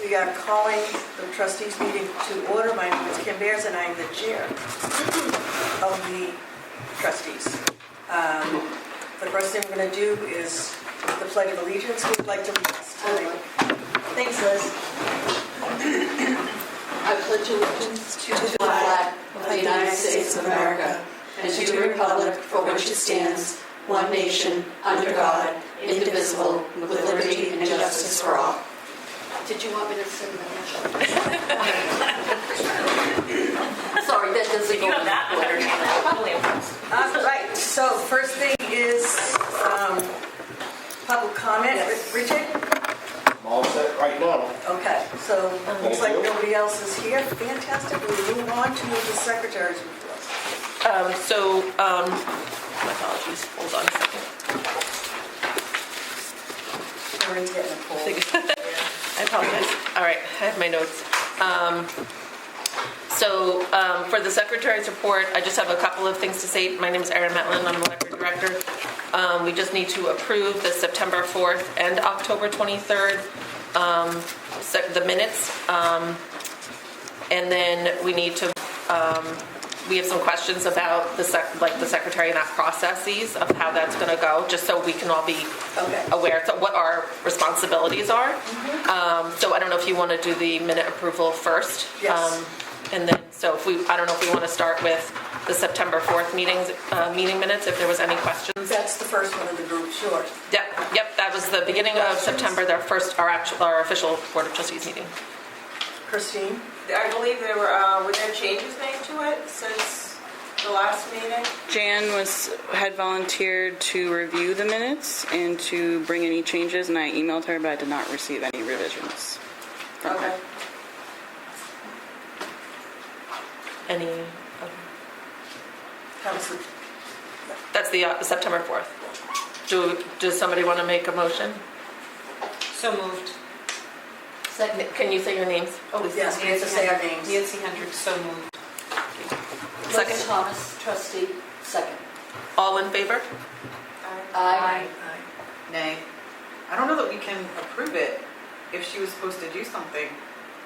We are calling the trustees meeting to order. My name is Kim Bears and I'm the chair of the trustees. The first thing we're going to do is the Pledge of Allegiance. We'd like to lead us tonight. Thanks, Liz. I pledge allegiance to the flag of the United States of America and to the republic for which it stands, one nation, under God, indivisible, with liberty and justice for all. Did you want me to sing the national? Sorry, that doesn't go. You have that order. Probably impressed. Right, so first thing is public comment. Yes. Richard? I'm all set right now. Okay, so looks like nobody else is here. Fantastic. We move on to the secretary's report. My apologies. Hold on a second. Karen's getting a cold. I apologize. All right, I have my notes. For the secretary's report, I just have a couple of things to say. My name is Erin Metlin. I'm the library director. We just need to approve the September 4th and October 23rd the minutes. And then we need to, we have some questions about the secretary and that processes of how that's going to go, just so we can all be aware of what our responsibilities are. So I don't know if you want to do the minute approval first. Yes. And then, I don't know if we want to start with the September 4th meeting minutes, if there was any questions. That's the first one of the group, sure. Yep, that was the beginning of September, our official Board of Trustees meeting. Christine? I believe there were there changes made to it since the last meeting? Jan had volunteered to review the minutes and to bring any changes, and I emailed her, but I did not receive any revisions from her. Any? Council. That's the September 4th. Does somebody want to make a motion? So moved. Second. Can you say your names? Oh, yes, we have to say our names. Nancy Hendricks, so moved. Second. Liz Thomas, trustee, second. All in favor? Aye. Nay. I don't know that we can approve it if she was supposed to do something,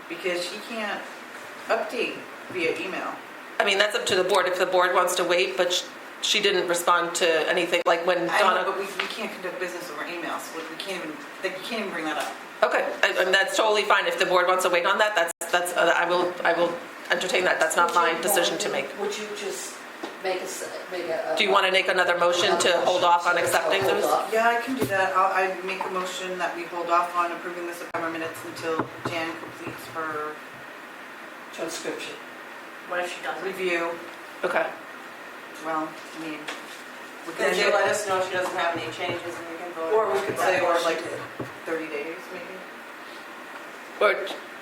because she can't update via email. I mean, that's up to the board. If the board wants to wait, but she didn't respond to anything, like when I Donna... know, but we can't conduct business over emails. You can't even bring that up. Okay, and that's totally fine. If the board wants to wait on that, I will entertain that. That's not my decision to make. Would you just make a... Do you want to make another motion to hold off on accepting those? Yeah, I can do that. I make a motion that we hold off on approving the September minutes until Jan completes her Transcription. What if she doesn't? review. Okay. Well, I mean, we Then can she'll let us know if she doesn't have any changes and we can vote. or we could say, or like She did. 30 days maybe. Or,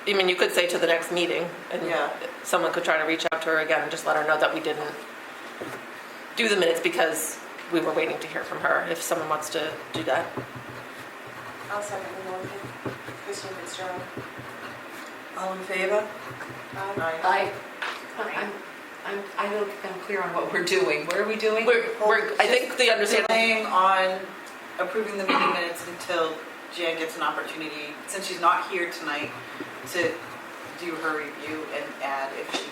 I mean, you could say to the next meeting, and Yeah. someone could try to reach out to her again and just let her know that we didn't do the minutes because we were waiting to hear from her, if someone wants to do that. I'll second the motion. Christine Fitzgerald. All in favor? Aye. I don't think I'm clear on what we're doing. What are we doing? I think the understanding, Delaying on approving the meeting minutes until Jan gets an opportunity, since she's not here tonight, to do her review and add if she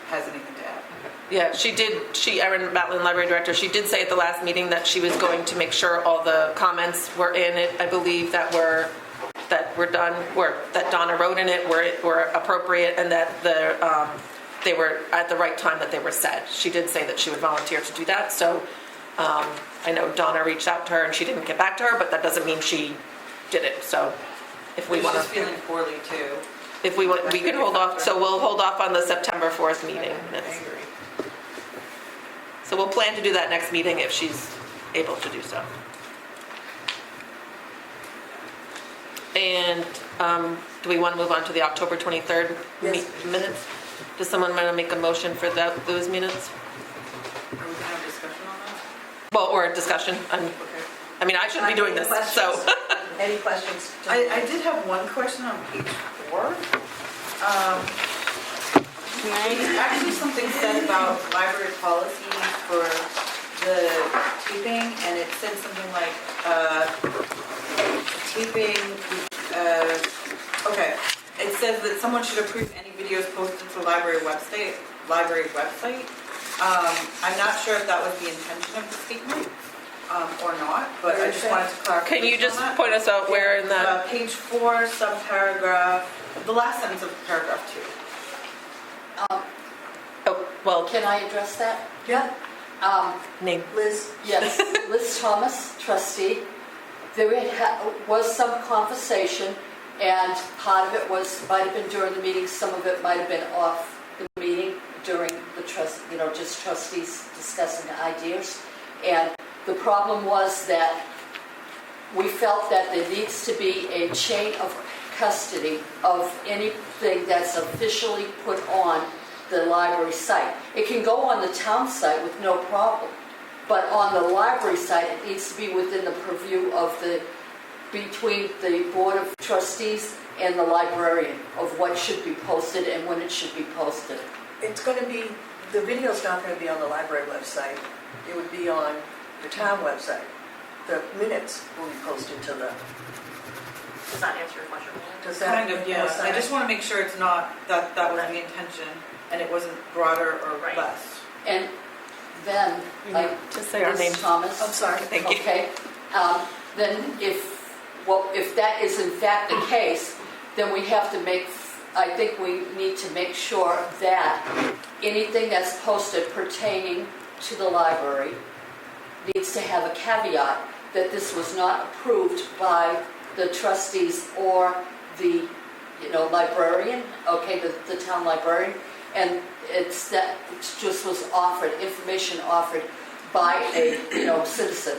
has anything to add. yeah, Erin Matlin, library director, she did say at the last meeting that she was going to make sure all the comments were in it. I believe that were done, that Donna wrote in it were appropriate, and that they were at the right time that they were said. She did say that she would volunteer to do that, so I know Donna reached out to her and she didn't get back to her, but that doesn't mean she did it. So if we She's want just to, feeling poorly too. if we want, we can hold off. So we'll hold off on the September 4th meeting. I agree. So we'll plan to do that next meeting if she's able to do so. And do we want to move on to the October 23rd Yes. minutes? Does someone want to make a motion for those minutes? Are we going to have discussion on that? Well, or a discussion. Okay. I mean, I shouldn't be doing this, so. Any questions? I did have one question on page 4. There's actually something said about library policies for the taping, and it said something like taping. Okay, says that someone should approve any videos posted to the library website. I'm not sure if that was the intention of the statement or not, but I just wanted to clarify. Can you just point us out where in that? Page 4, subparagraph, the last sentence of paragraph 2. Oh, well, Can I address that? Yeah, name. Liz? Yes, Liz Thomas, trustee. There was some conversation, and part of it might have been during the meeting, some of it might have been off the meeting during the just trustees discussing ideas. And the problem was that we felt that there needs to be a chain of custody of anything that's officially put on the library site. It can go on the town site with no problem, but on the library site, it needs to be within the purview of between the Board of Trustees and the librarian of what should be posted and when it should be posted. It's going to be, the video's not going to be on the library website. It would be on the town website. The minutes will be posted to the, Does that answer your question? does that Kind of, make yeah. more sense? I just want to make sure it's not, that was the intention, and it wasn't broader or Right. less. And then, like, Just say our Liz name. Thomas. I'm sorry. Thank you. Okay, then if that is in fact the case, then we have to I think we need to make sure that anything that's posted pertaining to the library needs to have a caveat that this was not approved by the trustees or the, librarian, okay, the town librarian, and it just was offered, information offered by a, citizen,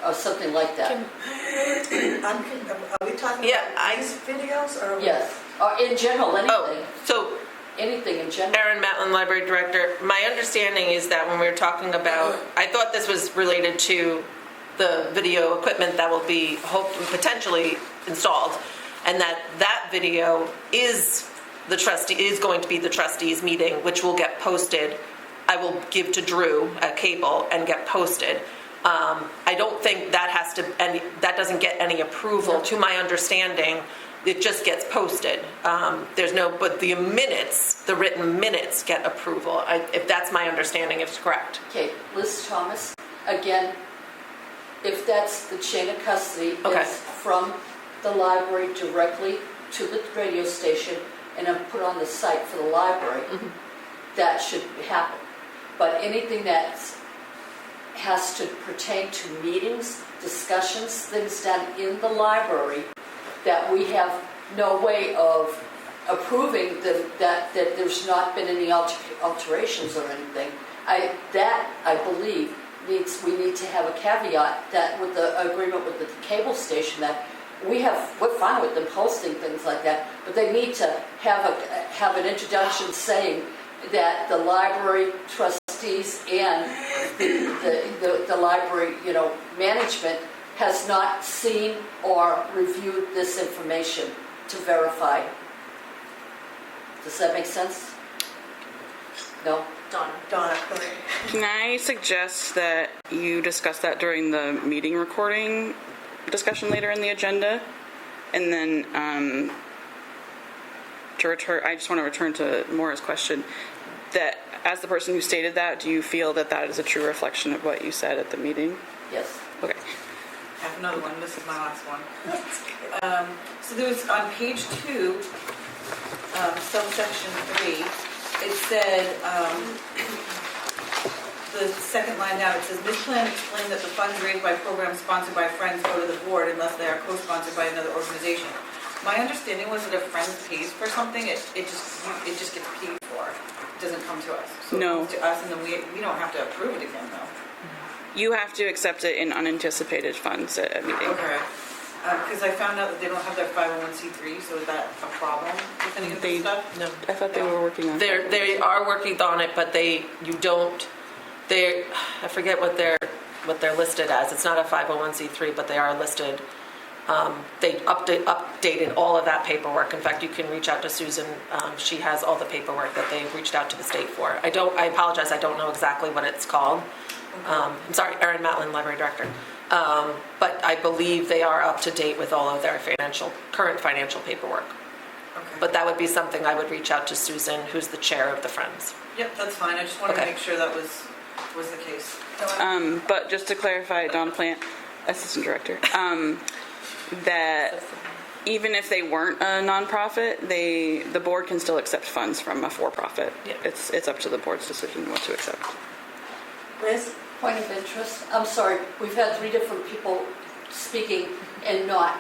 or something like that. Are we talking Yeah, about these videos or? Yes, or in general, Oh, anything, so anything in general. Erin Matlin, Library Director, my understanding is that when we were talking about, I thought this was related to the video equipment that will be potentially installed, and that video is going to be the trustees meeting, which will get posted. I will give to Drew at cable and get posted. I don't think that doesn't get any approval, to my understanding. It just gets posted. But the minutes, the written minutes get approval, if that's my understanding, if it's correct. Okay, Liz Thomas, again, if that's the chain of custody, Okay. it's from the library directly to the radio station and then put on the site for the library, that should happen. But anything that has to pertain to meetings, discussions, things done in the library that we have no way of approving that there's not been any alterations or anything, I believe we need to have a caveat that with the agreement with the cable station that we're fine with them posting things like that, but they need to have an introduction saying that the library trustees and the library, management has not seen or reviewed this information to verify. Does that make sense? No? Donna. Donna, go ahead. Can I suggest that you discuss that during the meeting recording discussion later in the agenda? And then I just want to return to Maura's question, that as the person who stated that, do you feel that that is a true reflection of what you said at the meeting? Yes. Okay. I have another one. This is my last one. So there was on page 2, subsection 3, it said, the second line down, it says, Ms. Plan explained that the funds raised by programs sponsored by Friends go to the board unless they are co-sponsored by another organization. My understanding was that if Friends pays for something, it just gets paid for. It doesn't come to us. So No. it comes to us, and then we don't have to approve it again, though. You have to accept it in unanticipated funds at a meeting. Okay. Because I found out that they don't have their 501c3, so is that a problem with any of this stuff? No. I thought they were working on it. They are working on it, but I forget what they're listed as. It's not a 501c3, but they are listed. They updated all of that paperwork. In fact, you can reach out to Susan. She has all the paperwork that they've reached out to the state for. I apologize, I don't know exactly what it's called. I'm sorry, Erin Matlin, Library Director. But I believe they are up to date with all of their current financial paperwork. Okay. But that would be something I would reach out to Susan, who's the chair of the Friends. Yep, that's fine. I just wanted to Okay. make sure that was the case. But just to clarify, Donna Plant, Assistant Director, that even if they weren't a nonprofit, the board can still accept funds from a for-profit. Yeah. It's up to the board's decision what to accept. Liz? Point of interest, I'm sorry, we've had 3 different people speaking and not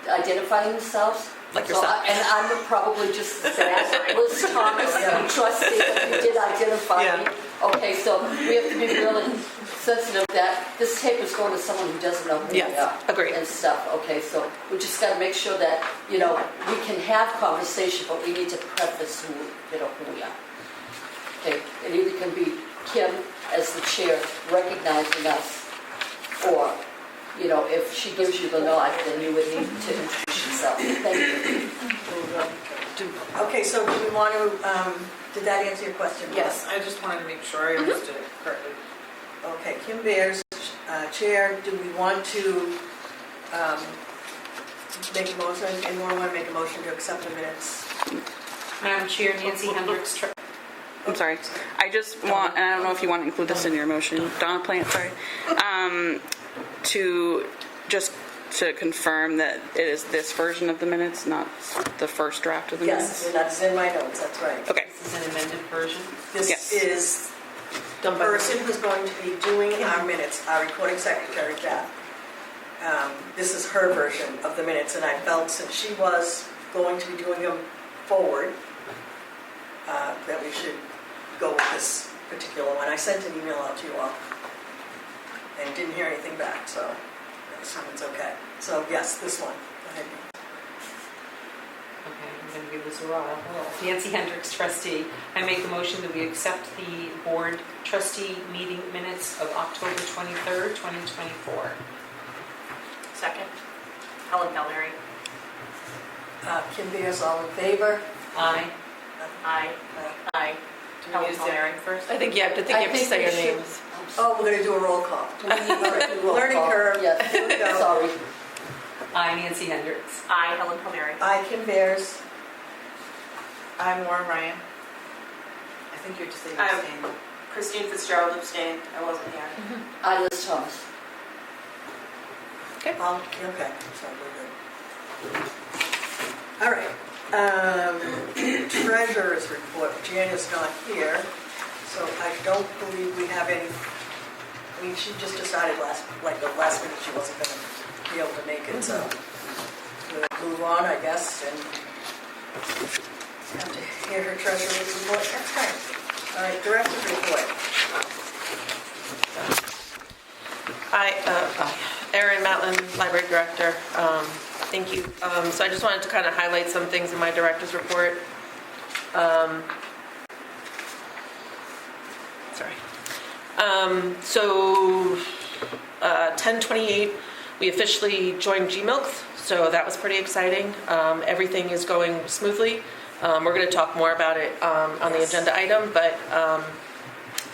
identifying themselves. Like So yourself. And I would probably just say, Liz Thomas, trustee, but you did identify me. Okay, so we have to be really sensitive that this tape is going to someone who doesn't know who we Yes, are. agreed. And stuff, okay, so we just got to make sure that, we can have conversation, but we need to preface who we are. Okay, it either can be Kim as the chair recognizing us, or, if she gives you the nod, then you would need to introduce yourself. Thank you. Okay, so do we want to, did that answer your question? Yes, I just wanted to make sure I understood it correctly. Okay, Kim Bears, Chair, do we want to make a motion, anyone want to make a motion to accept the minutes? Madam Chair, Nancy Hendricks. I'm sorry. I just want, and I don't know if you want to include this in your motion, Donna Plant, sorry, to confirm that it is this version of the minutes, not the first draft of the Yes, minutes. and that's in my notes, that's right. Okay. This is an amended version. This Yes. is the person who's going to be doing our minutes, our recording secretary, Beth. This is her version of the minutes, and I felt since she was going to be doing them forward, that we should go with this particular one. I sent an email out to you all and didn't hear anything back, so I assume it's okay. So yes, this one. Go ahead. Okay, I'm going to give this a whirl. Nancy Hendricks, trustee. I make a motion that we accept the board trustee meeting minutes of October 23rd, 2024. Second. Helen Palmieri. Kim Beers, all in favor? Aye. Aye. Aye. Do we need to say our name first? I think you have to say your names. Oh, we're going to do a roll call. Learning curve. Yes, Here we go. sorry. Aye, Nancy Hendricks. Aye. Helen Palmieri. I, Kim Bears. I'm Warren Ryan. I think you're just saying I'm- abstain. Christine Fitzgerald abstained. I wasn't here. I, Liz Thomas. Okay, so we're good. All right. Treasurer's report. Jan is not here, so I don't believe we have any. I mean, she just decided the last minute she wasn't going to be able to make it, so we'll move on, I guess, and have to hear her treasurer's report next time. All right, director's report. Erin Matlin, Library Director. Thank you. So I just wanted to kind of highlight some things in my director's report. So 10/28, we officially joined GMilk, so that was pretty exciting. Everything is going smoothly. We're going to talk more about it on the agenda item, but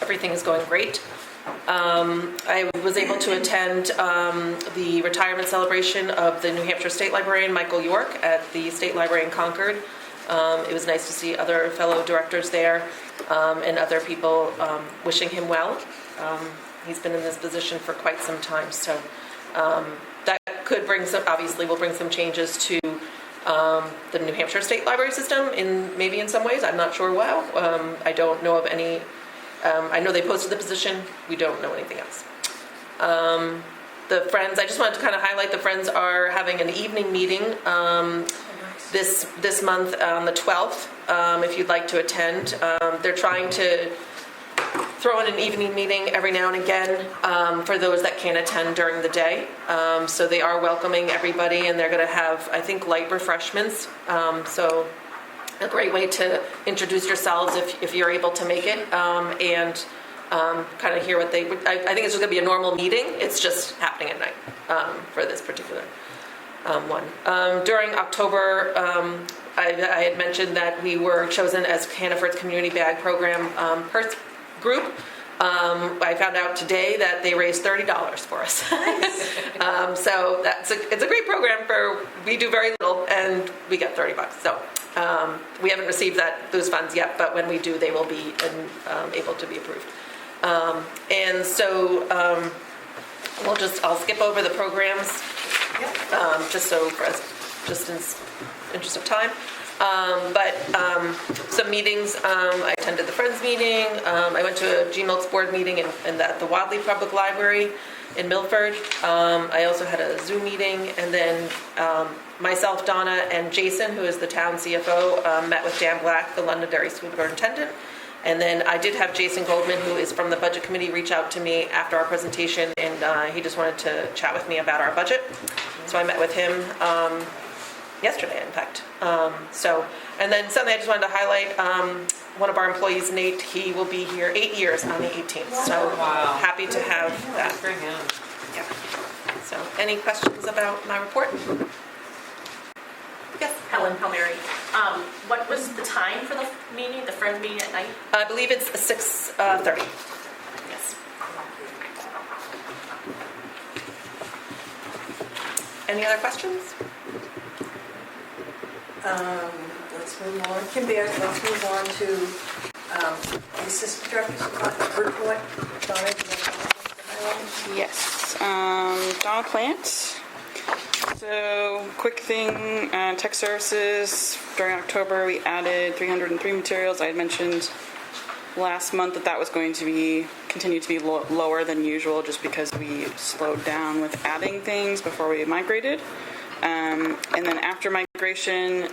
everything is going great. I was able to attend the retirement celebration of the New Hampshire State Librarian Michael York at the State Library in Concord. It was nice to see other fellow directors there and other people wishing him well. He's been in this position for quite some time, so that could bring some, obviously will bring some changes to the New Hampshire State Library system maybe in some ways. I'm not sure how. I don't know of any. I know they posted the position. We don't know anything else. The Friends, I just wanted to kind of highlight the Friends are having an evening meeting this month on the 12th, if you'd like to attend. They're trying to throw in an evening meeting every now and again for those that can't attend during the day. So they are welcoming everybody, and they're going to have, I think, light refreshments. So a great way to introduce yourselves if you're able to make it, and kind of hear what they. I think it's just going to be a normal meeting. It's just happening at night for this particular one. During October, I had mentioned that we were chosen as Hannaford's Community Bag Program Perth group. I found out today that they raised $30 for us. So it's a great program we do very little and we get $30. So we haven't received those funds yet, but when we do, they will be able to be approved. And so I'll skip over the programs, just in interest of time. But some meetings, I attended the Friends meeting, I went to a GMILTS board meeting at the Wadley Public Library in Milford. I also had a Zoom meeting, and then myself, Donna, and Jason, who is the town CFO, met with Dan Black, the Londonderry superintendent. And then I did have Jason Goldman, who is from the budget committee, reach out to me after our presentation, and he just wanted to chat with me about our budget. So I met with him yesterday, in fact. And then something I just wanted to highlight, one of our employees, Nate, he will be here 8 years on the 18th. So happy to have that. For him. Yeah. So any questions about my report? Yes. Helen Palmieri. What was the time for the meeting, the Friends meeting at night? I believe it's 6:30. Yes. Any other questions? Let's move on. Kim Bear, let's move on to the assistant director's report. Donna, do you want to Yes, Donna Plant. So, quick thing, tech services, during October we added 303 materials. I had mentioned last month that was going to continue to be lower than usual just because we slowed down with adding things before we migrated. And then after migration,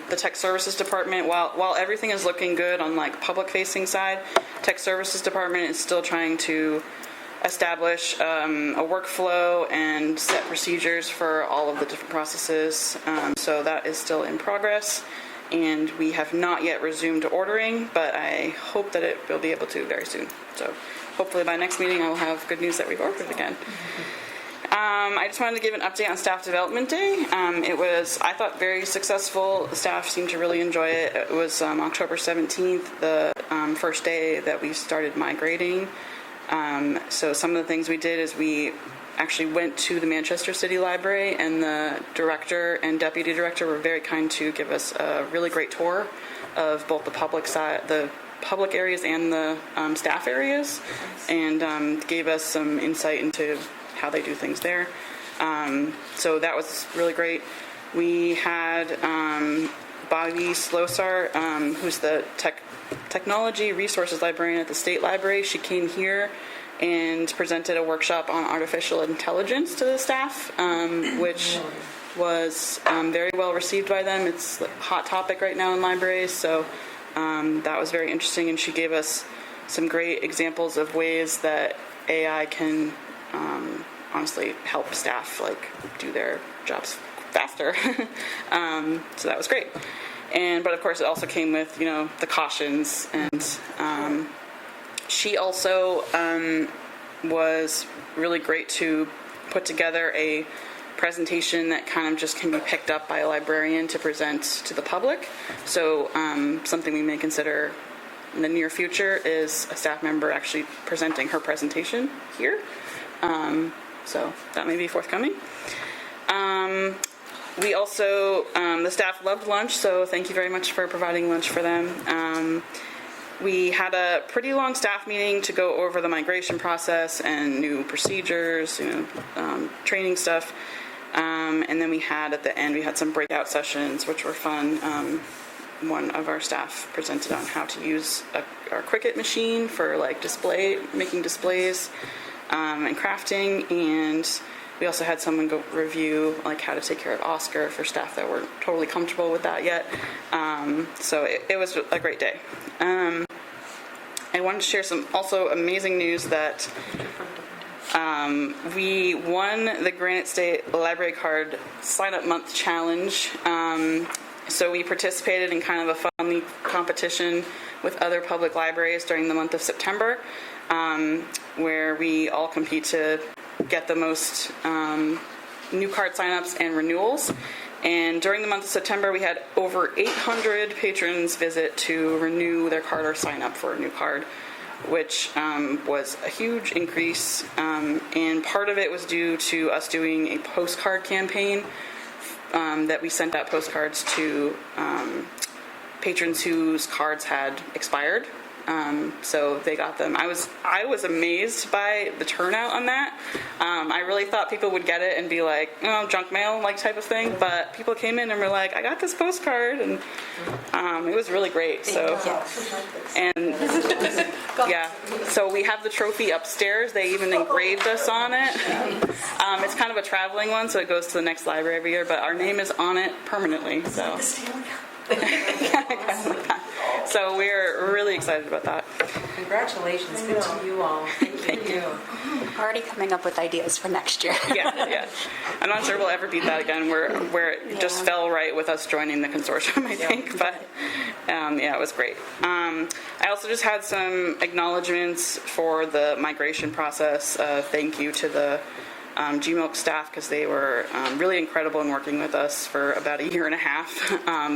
the tech services department, while everything is looking good on like public facing side, tech services department is still trying to establish a workflow and set procedures for all of the different processes. So that is still in progress, and we have not yet resumed ordering, but I hope that it will be able to very soon. So hopefully by next meeting I will have good news that we've ordered again. I just wanted to give an update on Staff Development Day. It was, I thought, very successful. The staff seemed to really enjoy it. It was October 17th, the first day that we started migrating. So some of the things we did is we actually went to the Manchester City Library, and the director and deputy director were very kind to give us a really great tour of both the public side, the public areas and the staff areas, and gave us some insight into how they do things there. So that was really great. We had Bobby Slosar, who's the technology resources librarian at the State Library. She came here and presented a workshop on artificial intelligence to the staff, which was very well received by them. It's a hot topic right now in libraries, so that was very interesting, and she gave us some great examples of ways that AI can honestly help staff like do their jobs faster. So that was great. But of course it also came with, the cautions, and she also was really great to put together a presentation that kind of just can be picked up by a librarian to present to the public. So something we may consider in the near future is a staff member actually presenting her presentation here. So that may be forthcoming. We also, the staff loved lunch, so thank you very much for providing lunch for them. We had a pretty long staff meeting to go over the migration process and new procedures, training stuff. And then at the end, we had some breakout sessions, which were fun. One of our staff presented on how to use our Cricut machine for making displays and crafting, and we also had someone go review how to take care of Oscar for staff that weren't totally comfortable with that yet. So it was a great day. I wanted to share some also amazing news that we won the Granite State Library Card Sign Up Month Challenge. So we participated in kind of a fun competition with other public libraries during the month of September, where we all compete to get the most new card signups and renewals. And during the month of September, we had over 800 patrons visit to renew their card or sign up for a new card. which was a huge increase. And part of it was due to us doing a postcard campaign that we sent out postcards to patrons whose cards had expired. So they got them. I was amazed by the turnout on that. I really thought people would get it and be like, oh, junk mail, like type of thing. But people came in and were like, I got this postcard, and it was really great. So, and yeah, so we have the trophy upstairs. They even engraved us on it. It's kind of a traveling one, so it goes to the next library every year. But our name is on it permanently. So. So we're really excited about that. Congratulations, good to you all. Thank you. Already coming up with ideas for next year. Yeah. I'm not sure we'll ever beat that again, where it just fell right with us joining the consortium, I think. But yeah, it was great. I also just had some acknowledgements for the migration process. Thank you to the GMILK staff, because they were really incredible in working with us for about a year and a half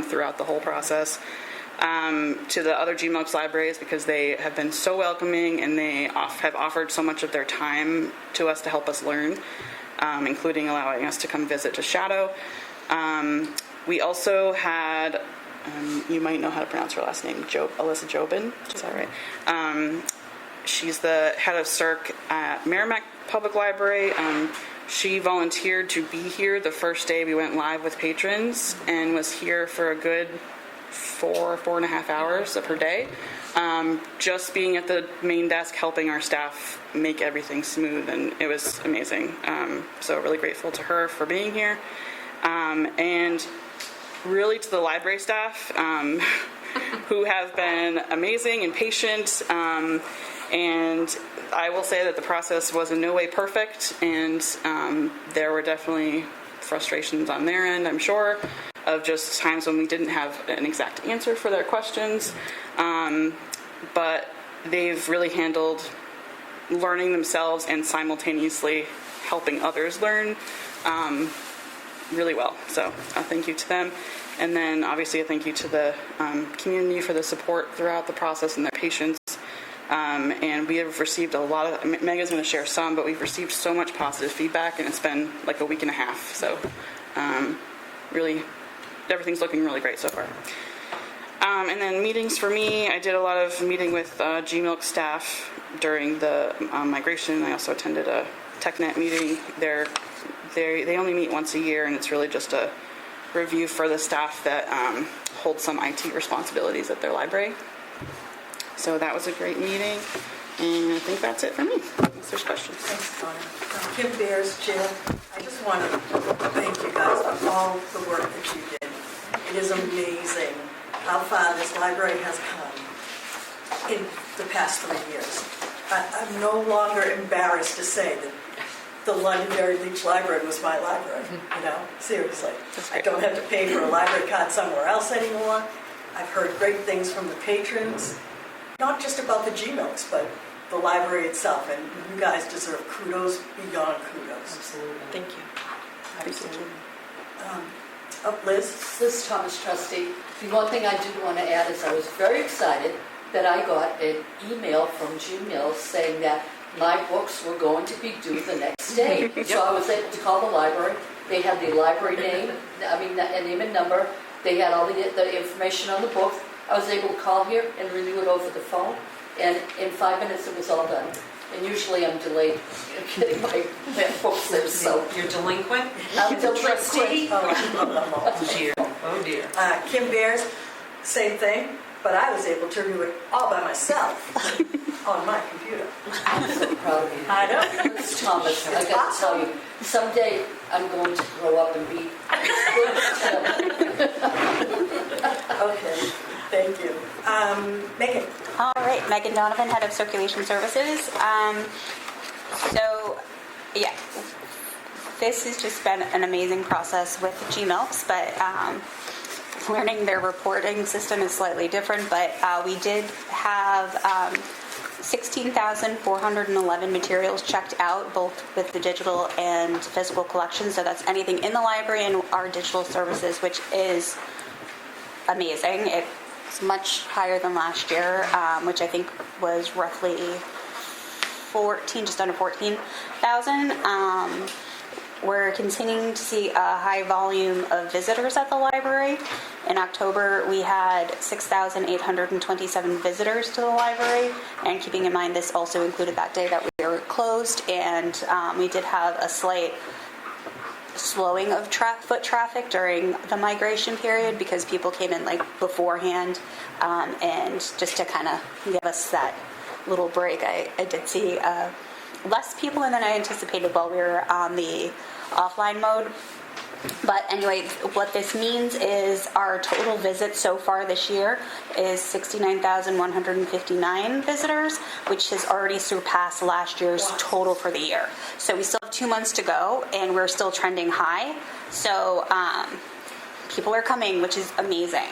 throughout the whole process. To the other GMILK libraries, because they have been so welcoming, and they have offered so much of their time to us to help us learn, including allowing us to come visit to Shadow. We also had, you might know how to pronounce her last name, Alyssa Jobin, is that right? She's the head of CERC at Merrimack Public Library. She volunteered to be here the first day we went live with patrons, and was here for a good 4.5 hours of her day, just being at the main desk, helping our staff make everything smooth, and it was amazing. So really grateful to her for being here, and really to the library staff, who have been amazing and patient. And I will say that the process was in no way perfect, and there were definitely frustrations on their end, I'm sure, of just times when we didn't have an exact answer for their questions. But they've really handled learning themselves and simultaneously helping others learn really well. So thank you to them. And then obviously a thank you to the community for the support throughout the process and their patience. And we have received a lot of, Megan's going to share some, but we've received so much positive feedback, and it's been like a week and a half. So really, everything's looking really great so far. And then meetings for me, I did a lot of meeting with GMILK staff during the migration. I also attended a TechNet meeting. They only meet once a year, and it's really just a review for the staff that hold some IT responsibilities at their library. So that was a great meeting, and I think that's it for me, unless there's questions. Thanks, Donna. Kim Bears, Jim, I just want to thank you guys for all the work that you did. It is amazing how far this library has come in the past 3 years. I'm no longer embarrassed to say that the Londonderry Leach Library was my library, seriously. I don't have to pay for a library card somewhere else anymore. I've heard great things from the patrons, not just about the GMILKs, but the library itself, and you guys deserve kudos beyond kudos. Absolutely. Thank you. Absolutely. Liz? Liz Thomas, trustee. The one thing I do want to add is I was very excited that I got an email from GMIL saying that my books were going to be due the next day. So I was able to call the library. They had the library name, name and number. They had all the information on the book. I was able to call here and renew it over the phone, and in 5 minutes it was all done. And usually I'm delayed getting my books there, so. You're delinquent? I'm delinquent. Trustee? Oh, Dear. Oh, dear. Kim Bears, same thing, but I was able to renew it all by myself on my computer. I'm so proud of you. I know. Liz Thomas, I got to tell you, someday I'm going to grow up and be Okay, thank you. Megan? All right, Megan Donovan, Head of Circulation Services. Yeah, this has just been an amazing process with GMILKs, but learning their reporting system is slightly different, but we did have 16,411 materials checked out, both with the digital and physical collection, so that's anything in the library and our digital services, which is amazing. It It's much higher than last year, which I think was roughly 14, just under 14,000. We're continuing to see a high volume of visitors at the library. In October, we had 6,827 visitors to the library, and keeping in mind this also included that day that we were closed, and we did have a slight slowing of foot traffic during the migration period because people came in like beforehand, and just to kind of give us that little break, I did see less people than I anticipated while we were on the offline mode. But anyway, what this means is our total visits so far this year is 69,159 visitors, which has already surpassed last year's total for the year. So we still have 2 months to go, and we're still trending high. So people are coming, which is amazing.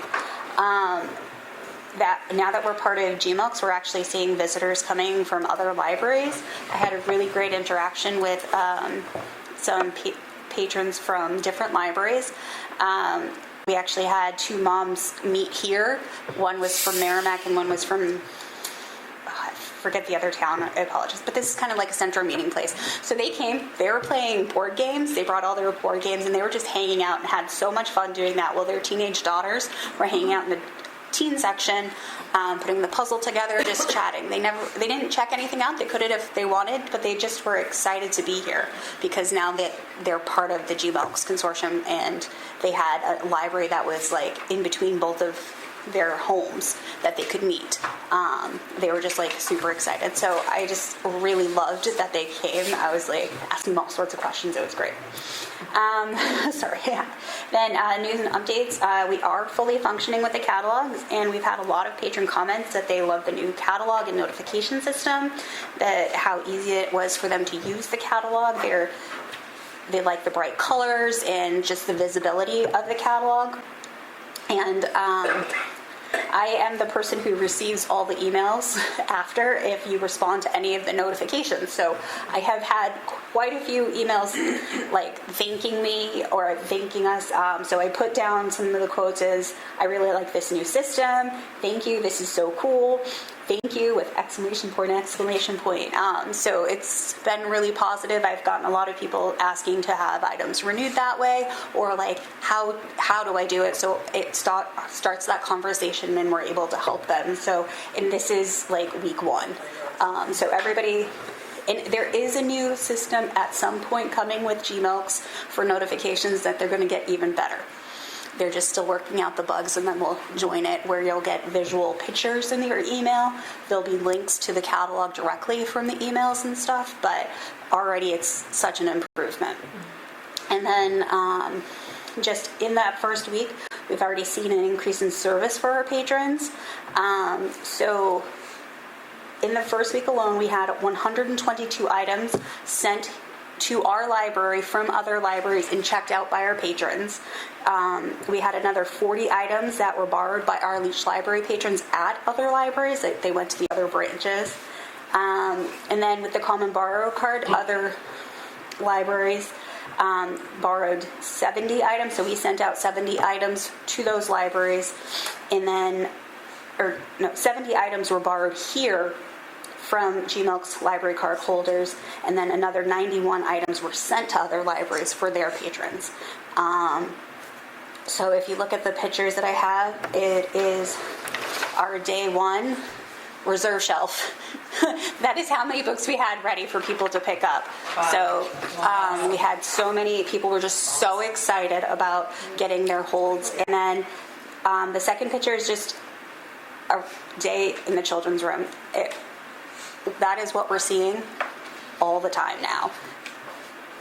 That now that we're part of GMILCs, we're actually seeing visitors coming from other libraries. I had a really great interaction with some patrons from different libraries. We actually had 2 moms meet here. One was from Merrimack and one was from, I forget the other town, I apologize. But this is kind of like a central meeting place. So they came, they were playing board games. They brought all their board games and they were just hanging out and had so much fun doing that while their teenage daughters were hanging out in the teen section, putting the puzzle together, just chatting. They didn't check anything out. They could have if they wanted, but they just were excited to be here because now that they're part of the GMILCs consortium and they had a library that was like in between both of their homes that they could meet. They were just like super excited. So I just really loved that they came. I was like asking them all sorts of questions. It was great. Sorry. Yeah. Then news and updates. We are fully functioning with the catalogs, and we've had a lot of patron comments that they love the new catalog and notification system, that how easy it was for them to use the catalog. They like the bright colors and just the visibility of the catalog. And I am the person who receives all the emails after if you respond to any of the notifications. So I have had quite a few emails like thanking me or thanking us. So I put down some of the quotes as, I really like this new system. Thank you. This is so cool. Thank you with exclamation point, exclamation point. So it's been really positive. I've gotten a lot of people asking to have items renewed that way, or like, how do I do it? So it starts that conversation and we're able to help them. So, and this is like week 1. So everybody, and there is a new system at some point coming with GMILCs for notifications that they're going to get even better. They're just still working out the bugs, and then we'll join it where you'll get visual pictures in your email. There'll be links to the catalog directly from the emails and stuff, but already it's such an improvement. And then just in that first week, we've already seen an increase in service for our patrons. So in the first week alone, we had 122 items sent to our library from other libraries and checked out by our patrons. We had another 40 items that were borrowed by our Leach library patrons at other libraries. They went to the other branches. And then with the Common Borrow Card, other libraries borrowed 70 items. So we sent out 70 items to those libraries. And then, 70 items were borrowed here from GMILC's library card holders, and then another 91 items were sent to other libraries for their patrons. So if you look at the pictures that I have, it is our day 1 reserve shelf. That is how many books we had ready for people to pick up. Wow. So we had so many people were just so excited about getting their holds. And then the second picture is just a day in the children's room. That is what we're seeing all the time now.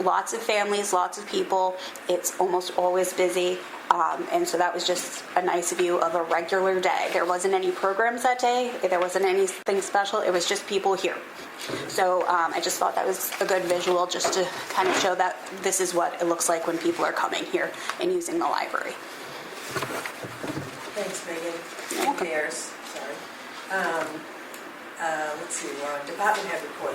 Lots of families, lots of people. It's almost always busy. And so that was just a nice view of a regular day. There wasn't any programs that day. There wasn't anything special. It was just people here. So I just thought that was a good visual just to kind of show that this is what it looks like when people are coming here and using the library. Thanks, Megan. And Bears, sorry. Let's see, we're on department head report,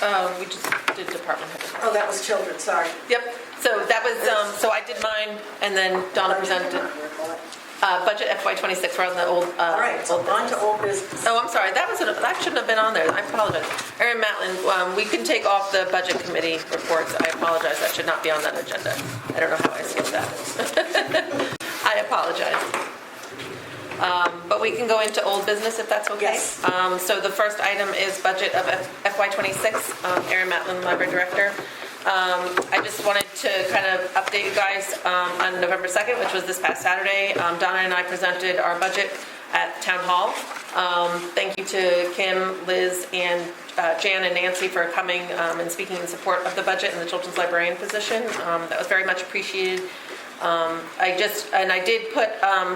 Erin. We just did department head. Oh, that was children, sorry. Yep. So that was, so I did mine, and then Donna presented. Budget FY26, we're on the old. All right, so old on business. to old business. Oh, I'm sorry, that shouldn't have been on there, I apologize. Erin Matlin, we can take off the budget committee reports, I apologize, that should not be on that agenda. I don't know how I skipped that. I apologize. But we can go into old business if that's okay. Yes. So the first item is budget of FY26, Erin Matlin, Library Director. I just wanted to kind of update you guys on November 2nd, which was this past Saturday. Donna and I presented our budget at Town Hall. Thank you to Kim, Liz, and Jan and Nancy for coming and speaking in support of the budget and the children's librarian position. That was very much appreciated. I did put,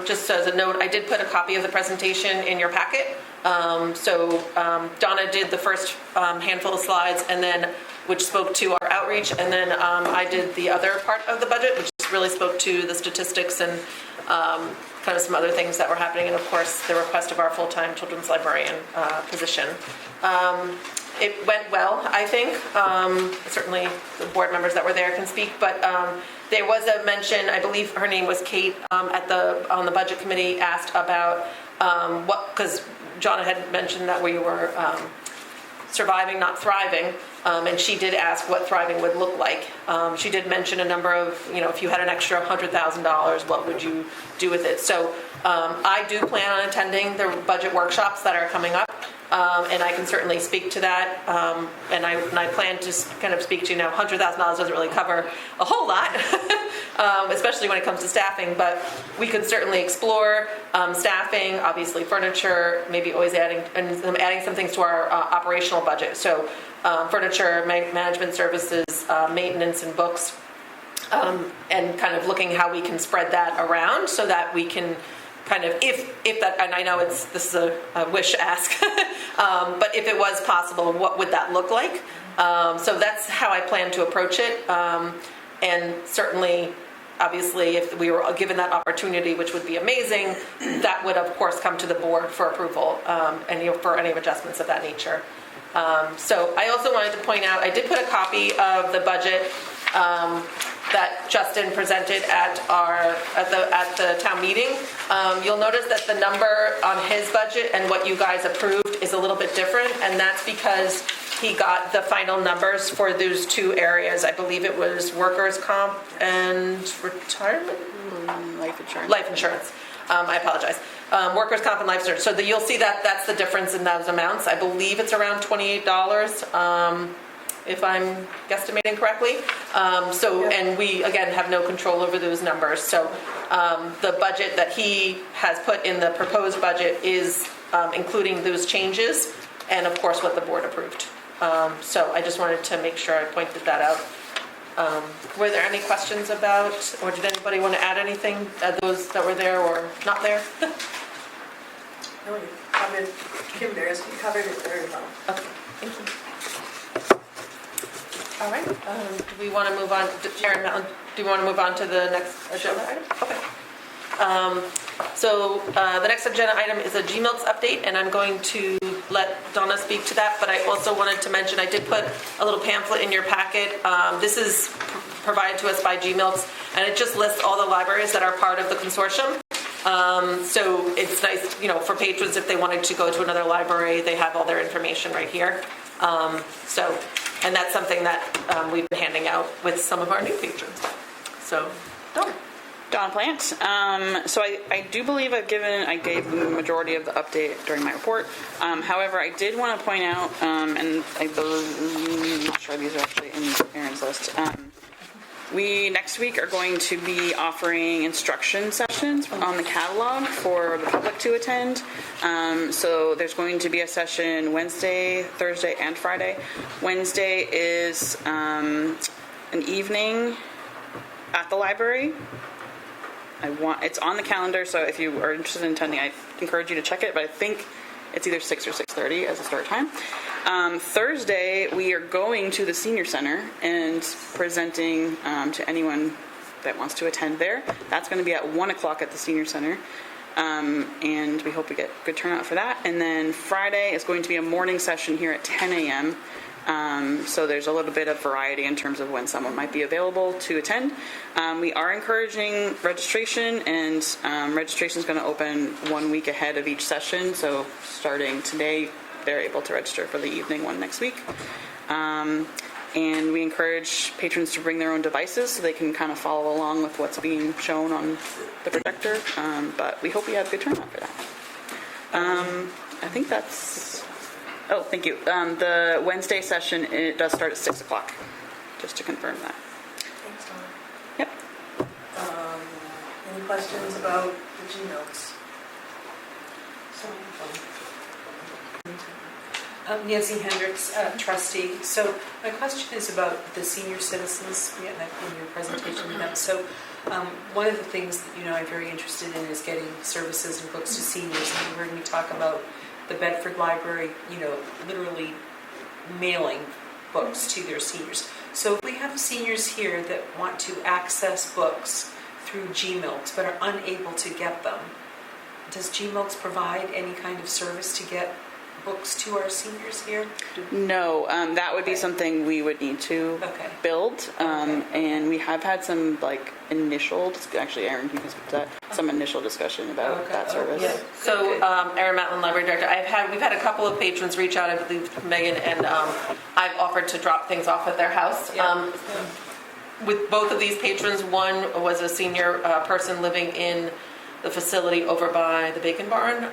just as a note, I did put a copy of the presentation in your packet. Donna did the first handful of slides, and then which spoke to our outreach, and then I did the other part of the budget, which really spoke to the statistics and kind of some other things that were happening, and of course the request of our full-time children's librarian position. It went well, I think. Certainly the board members that were there can speak, but there was a mention, I believe her name was Kate, on the budget committee, asked about because Jonna had mentioned that we were surviving, not thriving, and she did ask what thriving would look like. She did mention a number of, if you had an extra $100,000, what would you do with it? So I do plan on attending the budget workshops that are coming up, and I can certainly speak to that. And I plan to kind of speak to, $100,000 doesn't really cover a whole lot, especially when it comes to staffing, but we could certainly explore staffing, obviously furniture, maybe always adding some things to our operational budget. So furniture, management services, maintenance, and books, and kind of looking how we can spread that around so that we can kind of, if that, and I know this is a wish ask, but if it was possible, what would that look like? So that's how I plan to approach it, and certainly, obviously, if we were given that opportunity, which would be amazing, that would of course come to the board for approval, and for any adjustments of that nature. So I also wanted to point out, I did put a copy of the budget that Justin presented at the town meeting. You'll notice that the number on his budget and what you guys approved is a little bit different, and that's because he got the final numbers for those two areas. I believe it was workers' comp and retirement? Life insurance. Life insurance. I apologize. Workers' comp and life insurance. So you'll see that that's the difference in those amounts. I believe it's around $28, if I'm guesstimating correctly. And we, again, have no control over those numbers. So the budget that he has put in the proposed budget is including those changes and, of course, what the board approved. So I just wanted to make sure I pointed that out. Were there any questions about, or did anybody want to add anything, those that were there or not there? No, you covered, Kim Bears, you covered it very well. Okay, thank you. All right, do we want to move on, Erin Matlin, do you want to move on to the next agenda item? Okay. So the next agenda item is a GMILTS update, and I'm going to let Donna speak to that, but I also wanted to mention, I did put a little pamphlet in your packet. This is provided to us by GMILTS, and it just lists all the libraries that are part of the consortium. So it's nice, for patrons, if they wanted to go to another library, they have all their information right here. And that's something that we've been handing out with some of our new patrons. So, Donna Plant. So I do believe I gave the majority of the update during my report. However, I did want to point out, and I'm not sure these are actually in Erin's list. We next week are going to be offering instruction sessions on the catalog for the public to attend. So there's going to be a session Wednesday, Thursday, and Friday. Wednesday is an evening at the library. It's on the calendar, so if you are interested in attending, I encourage you to check it, but I think it's either 6 or 6:30 as a start time. Thursday, we are going to the Senior Center and presenting to anyone that wants to attend there. That's going to be at 1 o'clock at the Senior Center, and we hope we get good turnout for that. And then Friday is going to be a morning session here at 10 a.m. So there's a little bit of variety in terms of when someone might be available to attend. We are encouraging registration, and registration is going to open 1 week ahead of each session. So starting today, they're able to register for the evening one next week. And we encourage patrons to bring their own devices so they can kind of follow along with what's being shown on the projector. But we hope we have a good turnout for that. I think that's... Oh, thank you. The Wednesday session, it does start at 6 o'clock, just to confirm that. Thanks, Donna. Yep. Any questions about the G-notes? Nancy Hendricks, trustee. So my question is about the senior citizens in your presentation. So one of the things that I'm very interested in is getting services and books to seniors. And you heard me talk about the Bedford Library, literally mailing books to their seniors. So if we have seniors here that want to access books through GMILKs but are unable to get them, does GMILKs provide any kind of service to get books to our seniors here? No, that would be something we would need to build. And we have had some initial, actually Erin, you can speak to that, some initial discussion about that service. Yeah. So Erin Matlin, Library Director, we've had a couple of patrons reach out, I believe Megan, and I've offered to drop things off at their house. With both of these patrons, one was a senior person living in the facility over by the Bacon Barn,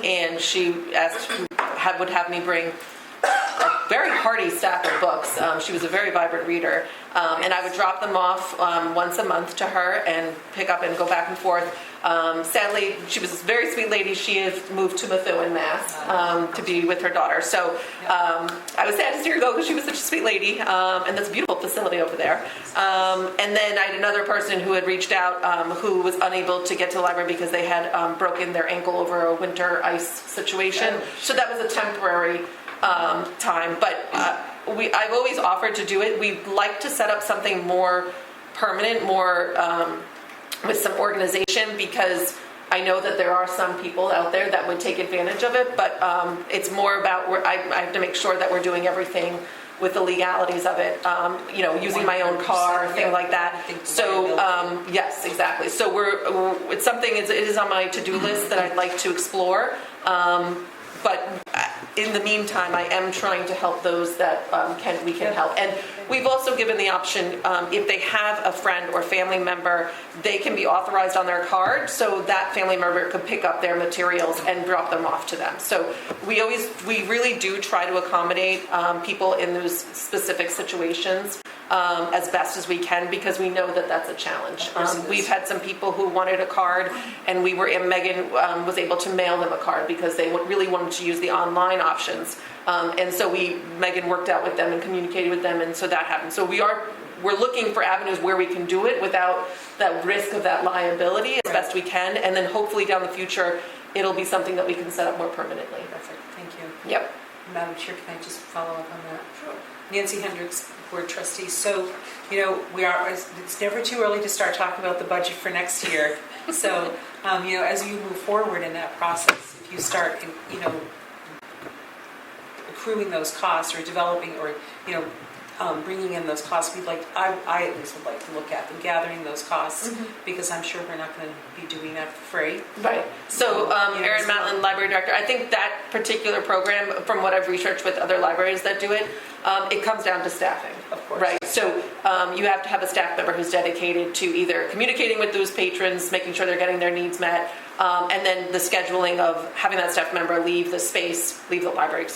and she asked would have me bring a very hearty stack of books. She was a very vibrant reader, and I would drop them off once a month to her and pick up and go back and forth. Sadly, she was a very sweet lady. She has moved to Methuen, Mass, to be with her daughter. So I was sad to see her go because she was such a sweet lady, and that's a beautiful facility over there. And then I had another person who had reached out who was unable to get to the library because they had broken their ankle over a winter ice situation. So that was a temporary time, but I've always offered to do it. We'd like to set up something more permanent, more with some organization, because I know that there are some people out there that would take advantage of it, but it's more about I have to make sure that we're doing everything with the legalities of it, using my own car, things like that. So yes, exactly. So it's something, it is on my to-do list that I'd like to explore. But in the meantime, I am trying to help those that we can help. And we've also given the option, if they have a friend or family member, they can be authorized on their card, so that family member could pick up their materials and drop them off to them. So we really do try to accommodate people in those specific situations as best as we can, because we know that that's a challenge. We've had some people who wanted a card, and Megan was able to mail them a card because they really wanted to use the online options. And so Megan worked out with them and communicated with them, and so that happened. So we're looking for avenues where we can do it without that risk of that liability as best we can, and then hopefully down the future it'll be something that we can set up more permanently. Perfect, thank you. Yep. Madam Chair, can I just follow up on that? Sure. Nancy Hendricks, Board Trustee. So, it's never too early to start talking about the budget for next year. So, as you move forward in that process, if you start, accruing those costs or developing or, bringing in those costs, I at least would like to look at them, gathering those costs, because I'm sure we're not going to be doing that for free. Right. So Erin Matlin, Library Director, I think that particular program, from what I've researched with other libraries that do it, it comes down to staffing. Of course. Right. So you have to have a staff member who's dedicated to either communicating with those patrons, making sure they're getting their needs met, and then the scheduling of having that staff member leave the library,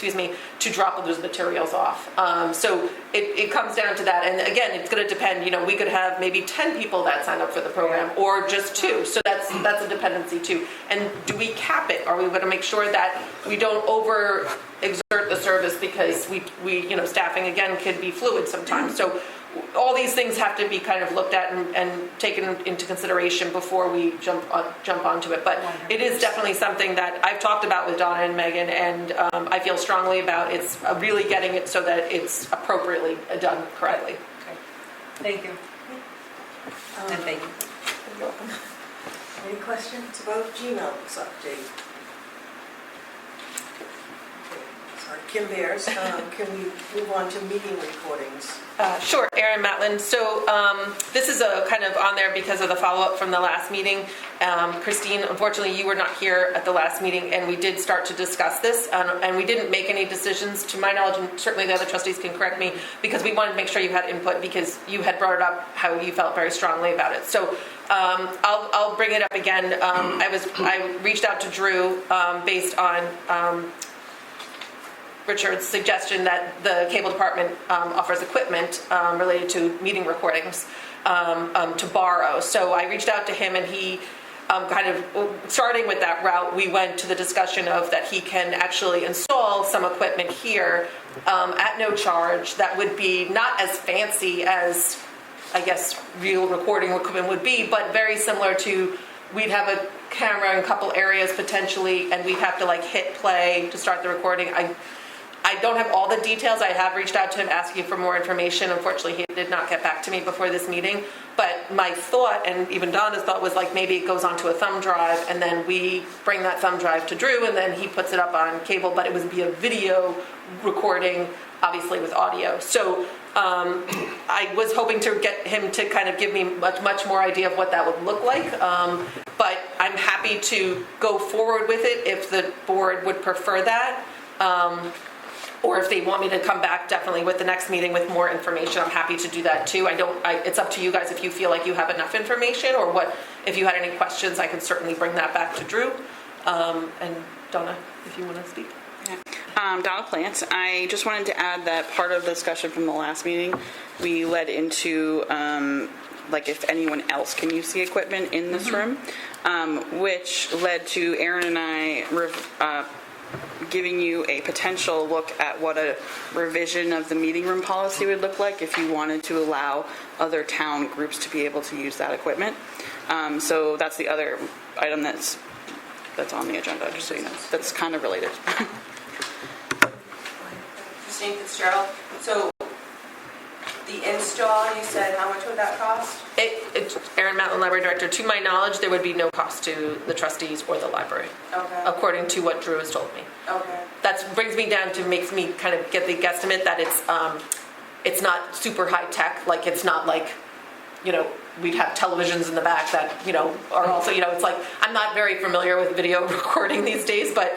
to drop those materials off. So it comes down to that. And again, it's going to depend, we could have maybe 10 people that sign up for the program or just 2. So that's a dependency too. And do we cap it? Are we going to make sure that we don't over exert the service, because we staffing again could be fluid sometimes. So all these things have to be kind of looked at and taken into consideration before we jump onto it. But it is definitely something that I've talked about with Donna and Megan, and I feel strongly about. It's really getting it so that it's appropriately done correctly. Okay. Thank you. And thank you. You're welcome. Any questions about GMILK's update? Okay. Kim Bears, can we move on to meeting recordings? Sure, Erin Matlin. So this is a kind of on there because of the follow-up from the last meeting. Christine, unfortunately, you were not here at the last meeting, and we did start to discuss this, and we didn't make any decisions, to my knowledge, and certainly the other trustees can correct me, because we wanted to make sure you had input, because you had brought it up how you felt very strongly about it. So I'll bring it up again. I reached out to Drew based on Richard's suggestion that the cable department offers equipment related to meeting recordings to borrow. So I reached out to him, and he kind of, starting with that route, we went to the discussion of that he can actually install some equipment here at no charge that would be not as fancy as, I guess, real recording equipment would be, but very similar to, we'd have a camera in a couple areas potentially, and we'd have to like hit play to start the recording. I don't have all the details. I have reached out to him asking for more information. Unfortunately, he did not get back to me before this meeting. But my thought, and even Donna's thought, was like maybe it goes onto a thumb drive, and then we bring that thumb drive to Drew, and then he puts it up on cable. But it would be a video recording, obviously with audio. So I was hoping to get him to kind of give me much more idea of what that would look like. But I'm happy to go forward with it if the board would prefer that. Or if they want me to come back definitely with the next meeting with more information, I'm happy to do that too. It's up to you guys if you feel like you have enough information, or what, if you had any questions, I can certainly bring that back to Drew. And Donna, if you want to speak. Donna Plant. I just wanted to add that part of the discussion from the last meeting, we led into like if anyone else can use the equipment in this room, which led to Erin and I giving you a potential look at what a revision of the meeting room policy would look like if you wanted to allow other town groups to be able to use that equipment. So that's the other item that's on the agenda, just so you know. That's kind of related. Christine Fitzgerald, so the install, you said, how much would that cost? Erin Matlin, Library Director, to my knowledge, there would be no cost to the trustees or the library, Okay. according to what Drew has told me. Okay. That brings me down to, makes me kind of get the guesstimate that it's not super high tech, like it's not like, we'd have televisions in the back that, are also, it's like, I'm not very familiar with video recording these days, but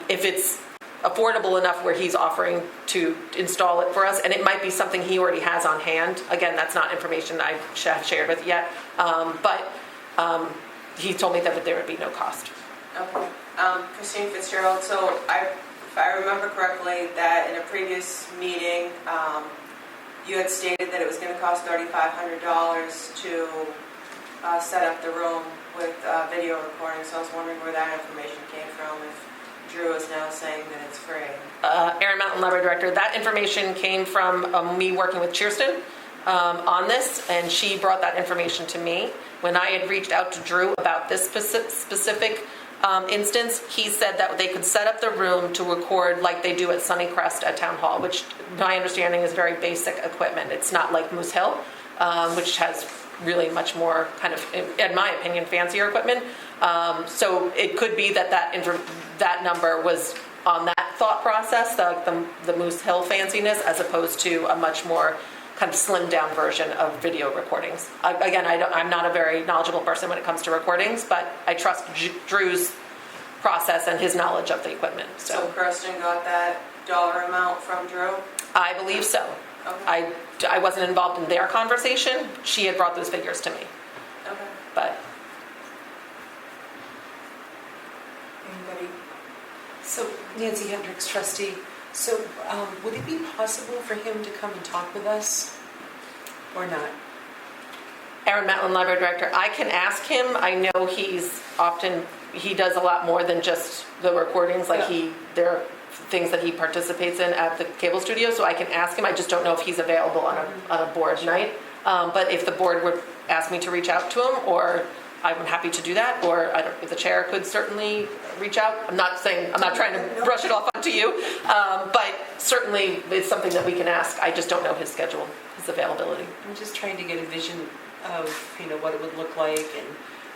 if it's affordable enough where he's offering to install it for us, and it might be something he already has on hand. Again, that's not information I have shared with yet, but he told me that there would be no cost. Okay. Christine Fitzgerald, so if I remember correctly, that in a previous meeting, you had stated that it was going to cost $3,500 to set up the room with video recording, so I was wondering where that information came from, if Drew is now saying that it's free. Erin Matlin, Library Director, that information came from me working with Kirsten on this, and she brought that information to me. When I had reached out to Drew about this specific instance, he said that they could set up the room to record like they do at Sunnycrest at Town Hall, which my understanding is very basic equipment. It's not like Moose Hill, which has really much more kind of, in my opinion, fancier equipment. So it could be that number was on that thought process, the Moose Hill fanciness, as opposed to a much more kind of slimmed down version of video recordings. Again, I'm not a very knowledgeable person when it comes to recordings, but I trust Drew's process and his knowledge of the equipment. So Kirsten got that dollar amount from Drew? I believe so. Okay. I wasn't involved in their conversation. She had brought those figures to me. Okay. But Anybody? So Nancy Hendricks, trustee. So would it be possible for him to come and talk with us or not? Erin Matlin, Library Director, I can ask him. I know he does a lot more than just the recordings. Like there are things that he participates in at the cable studio, so I can ask him. I just don't know if he's available on a board night. But if the board would ask me to reach out to him, or I'm happy to do that, or if the chair could certainly reach out. I'm not trying to brush it off onto you, but certainly it's something that we can ask. I just don't know his schedule, his availability. I'm just trying to get a vision of what it would look like, and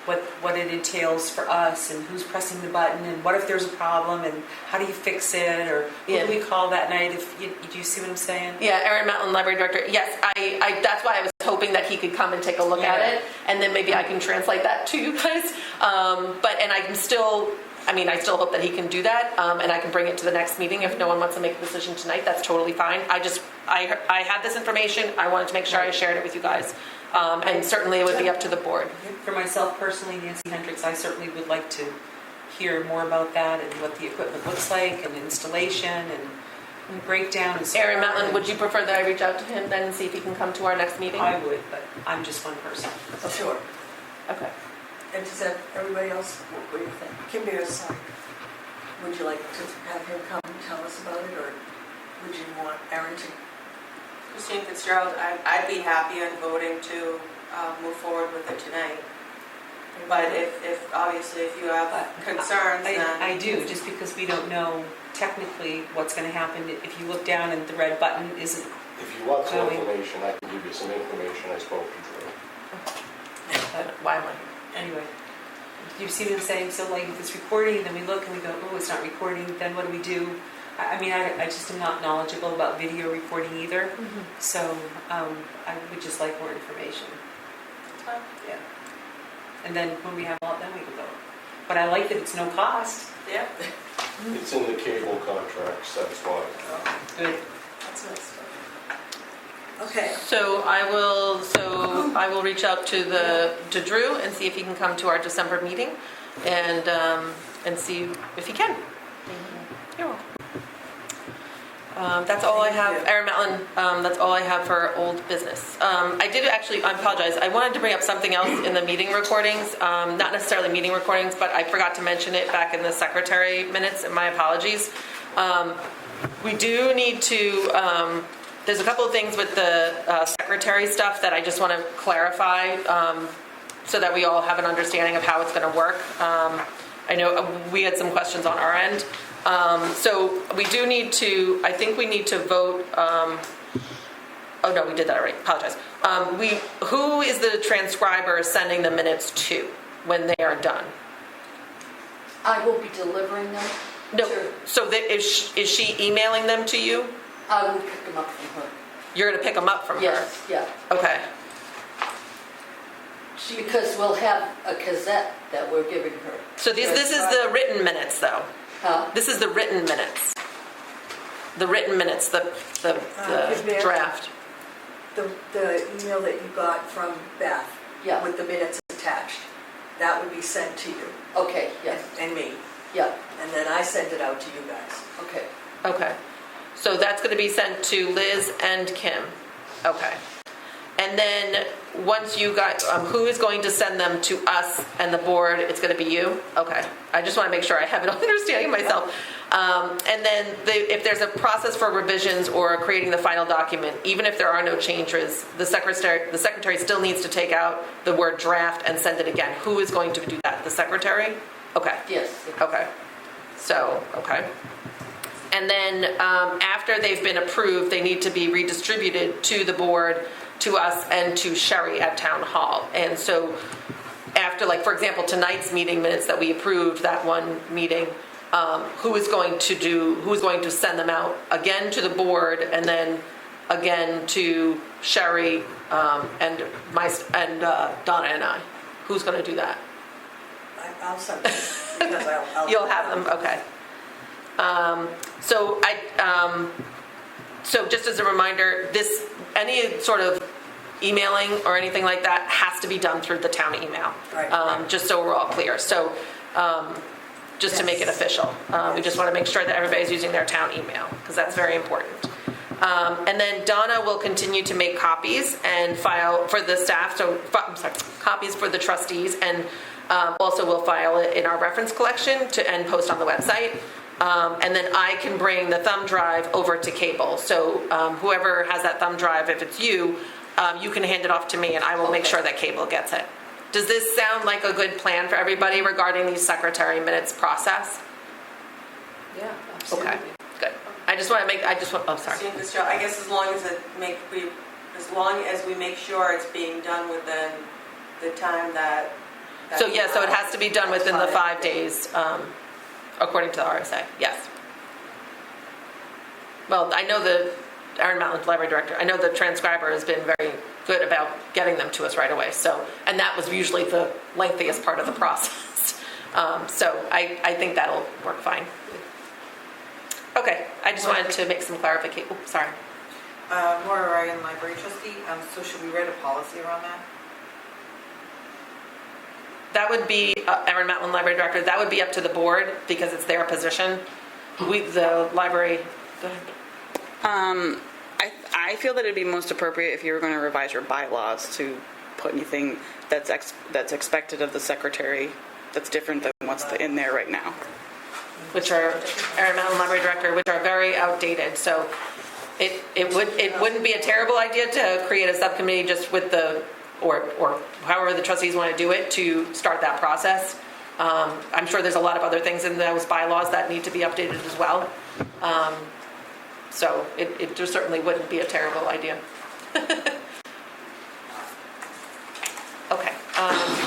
what it entails for us and who's pressing the button and what if there's a problem and how do you fix it or who Yeah. do we call that night if do you see what I'm saying? Yeah, Aaron Matlin, library director. Yes, I that's why I was hoping that he could come and take a look at it, and then maybe I can translate that to you guys. And I can still, I still hope that he can do that, and I can bring it to the next meeting if no one wants to make a decision tonight. That's totally fine. I had this information. I wanted to make sure I shared it with you guys, and certainly it would be up to the board. For myself personally, Nancy Hendricks, I certainly would like to hear more about that and what the equipment looks like and installation and breakdown and so Aaron on. Matlin, would you prefer that I reach out to him then and see if he can come to our next meeting? I would, but I'm just one person. Oh, sure. Okay. And does that, everybody else, what do you think? Kim Bears, sorry. Would you like to have him come and tell us about it, or would you want Aaron to? Christine Fitzgerald, I'd be happy on voting to move forward with it tonight. But if obviously if you have concerns, then. I do, just because we don't know technically what's going to happen. If you look down and the red button isn't, If you want some Going. information, I can give you some information. I spoke to Drew. Why am I here? anyway. You see what I'm saying? So like if it's recording, then we look and we go, oh, it's not recording, then what do we do? I just am not knowledgeable about video recording either. So I would just like more information. Yeah. And then when we have all, then we can go. But I like that it's no cost. Yeah. It's in the cable contracts, that's why. Good. That's nice. Okay. So I will reach out to Drew and see if he can come to our December meeting and see if he can. You're welcome. That's all I have, Aaron Matlin, that's all I have for old business. I apologize. I wanted to bring up something else in the meeting recordings, not necessarily meeting recordings, but I forgot to mention it back in the secretary minutes, and my apologies. We do need to, there's a couple of things with the secretary stuff that I just want to clarify so that we all have an understanding of how it's going to work. I know we had some questions on our end. So we do need to, I think we need to vote, oh no, we did that already, apologize. Who is the transcriber sending the minutes to when they are done? I will be delivering them. No, so is she emailing them to you? I will pick them up from her. You're going to pick them up from her? Yes, yeah. Okay, Because we'll have a cassette that we're giving her. so this is the written minutes though? Huh? This is the written minutes? The written minutes, the Mayor? draft? The email that you got from Beth Yeah. with the minutes attached, that would be sent to you Okay, yes, and me. yeah, And then I send it out to you guys. okay. Okay, so that's going to be sent to Liz and Kim. Okay. And then once you got, who is going to send them to us and the board? It's going to be you? Okay. I just want to make sure I have it understanding myself. And then if there's a process for revisions or creating the final document, even if there are no changes, the secretary still needs to take out the word draft and send it again. Who is going to do that? The secretary? Okay. Yes. Okay. So, okay. And then after they've been approved, they need to be redistributed to the board, to us, and to Sherry at Town Hall. And so after, like, for example, tonight's meeting minutes that we approved, that one meeting, who is going to send them out again to the board and then again to Sherry and Donna and I? Who's going to do that? I'll send it because I'll. You'll have them, okay. So just as a reminder, any sort of emailing or anything like that has to be done through the town email. Right. Just so we're all clear. So just to make it official, we just want to make sure that everybody's using their town email because that's very important. And then Donna will continue to make copies and file for the staff, copies for the trustees, and also we'll file it in our reference collection and post on the website. And then I can bring the thumb drive over to cable. So whoever has that thumb drive, if it's you, you can hand it off to me and I will make sure that cable gets it. Does this sound like a good plan for everybody regarding the secretary minutes process? Yeah, absolutely. Okay, good. I just want, oh, sorry. Christine Fitzgerald, I guess as long as we make sure it's being done within the time that So, yeah, so it has to be done within the 5 days, according to the RSA, yes. Well, I know Aaron Matlin, library director, I know the transcriber has been very good about getting them to us right away, so, and that was usually the lengthiest part of the process. So I think that'll work fine. Okay, I just wanted to make some clarification, sorry. Maura Ryan, library trustee, so should we write a policy around that? That would be, Aaron Matlin, library director, that would be up to the board because it's their position. The library, go ahead. I feel that it'd be most appropriate if you were going to revise your bylaws to put anything that's expected of the secretary that's different than what's in there right now. Which are, Aaron Matlin, library director, which are very outdated, so it wouldn't be a terrible idea to create a subcommittee just with or however the trustees want to do it to start that process. I'm sure there's a lot of other things in those bylaws that need to be updated as well. So it just certainly wouldn't be a terrible idea. Okay,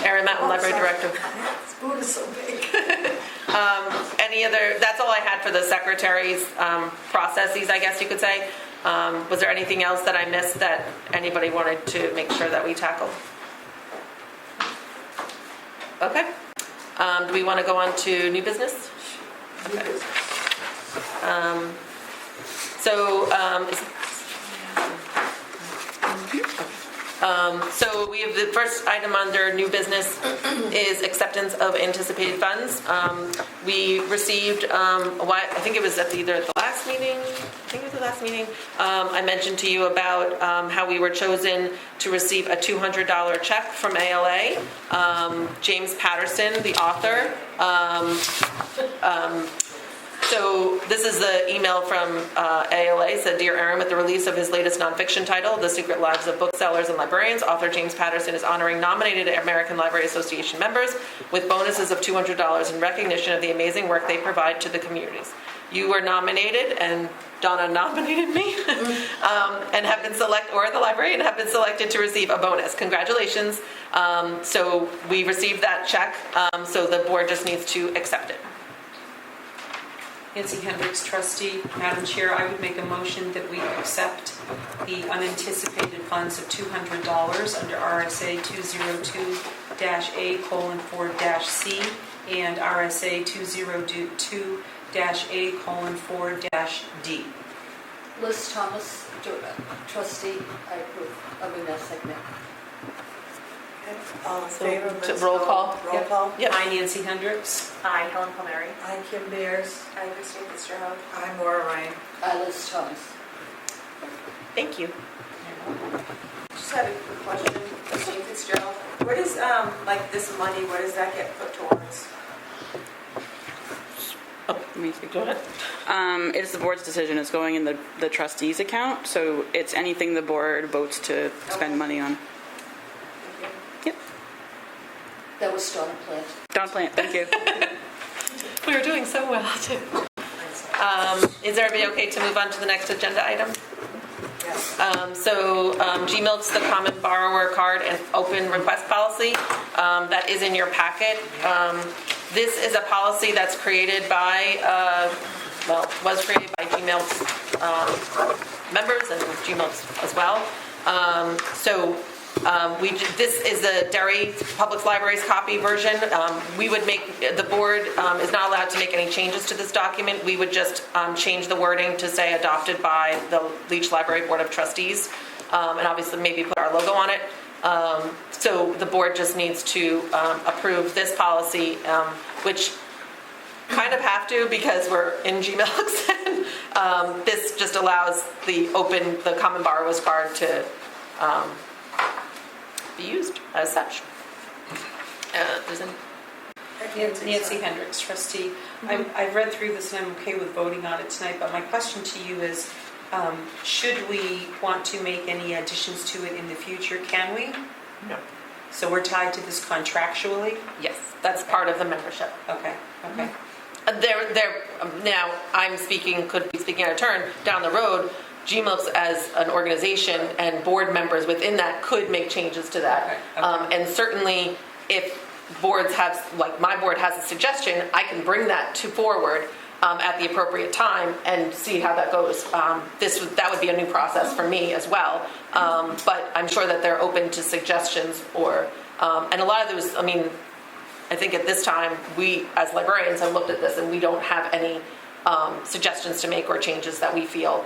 Aaron Matlin, library director. This board is so big. Any other, that's all I had for the secretary's processes, I guess you could say. Was there anything else that I missed that anybody wanted to make sure that we tackled? Okay. Do we want to go on to new business? Okay. So we have the first item under new business is acceptance of anticipated funds. We received, I think it was at either the last meeting, I mentioned to you about how we were chosen to receive a $200 check from ALA. James Patterson, the author. So this is the email from ALA, said, Dear Aaron, with the release of his latest nonfiction title, The Secret Lives of Booksellers and Librarians, author James Patterson is honoring nominated American Library Association members with bonuses of $200 in recognition of the amazing work they provide to the communities. You were nominated, and Donna nominated me, and have been or the library, and have been selected to receive a bonus. Congratulations. So we received that check, so the board just needs to accept it. Nancy Hendricks, trustee. Madam Chair, I would make a motion that we accept the unanticipated funds of $200 under RSA 202-A:4-C and RSA 202-A:4-D. Liz Thomas, trustee, I approve. Arena segment. All in favor? Let's Roll go. call. Roll call. Yep. I, Nancy Hendricks. I, Helen Palmieri. Hi, Kim Beers. Hi, Christine Fitzgerald. I'm Maura Ryan. Liz Thomas. Thank you. Just had a quick question, Christine Fitzgerald. Where does, like this money, where does that get put towards? Let me speak. Go ahead. It's the board's decision. It's going in the trustees account, so it's anything the board votes to spend money on. Yep. That was Donna Plant. Don Plant, thank you. We were doing so well, too. Is everybody okay to move on to the next agenda item? Yes. GMILK's the common borrower card and open request policy. That is in your packet. This is a policy that's created by, was created by GMILK's members and GMILK's as well. This is the Derry Public Library's copy version. The board is not allowed to make any changes to this document. We would just change the wording to say adopted by the Leach Library Board of Trustees, and obviously maybe put our logo on it. So the board just needs to approve this policy, which kind of have to because we're in GMILK's. This just allows the common borrower's card to be used as such. Nancy Hendricks, trustee. I've read through this and I'm okay with voting on it tonight, but my question to you is, should we want to make any additions to it in the future? Can we? No. So we're tied to this contractually? Yes, that's part of the membership. Okay. Now, could be speaking out of turn, down the road, GMILK's as an organization and board members within that could make changes to that. Okay. And certainly, if boards have, like my board has a suggestion, I can bring that forward at the appropriate time and see how that goes. That would be a new process for me as well. But I'm sure that they're open to suggestions and a lot of those, I mean, I think at this time, we as librarians have looked at this and we don't have any suggestions to make or changes that we feel.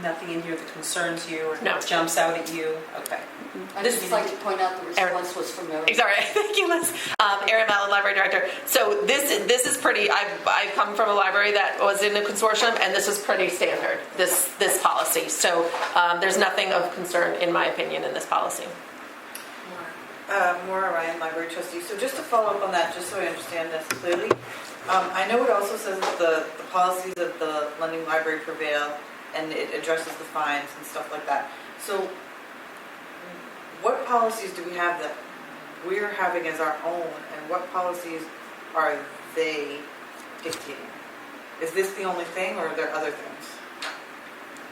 Nothing in here that concerns you or No. jumps out at you? Okay. I'd just like to point out the response was from Mary. Sorry, thank you, Liz. Erin Mellon, Library Director. So this is pretty, I come from a library that was in a consortium, and this is pretty standard, this policy. So there's nothing of concern, in my opinion, in this policy. Maura Ryan, Library Trustee. So just to follow up on that, just so I understand this clearly, I know it also says that the policies of the lending library prevail, and it addresses the fines and stuff like that. So what policies do we have that we're having as our own, and what policies are they dictating? Is this the only thing, or are there other things?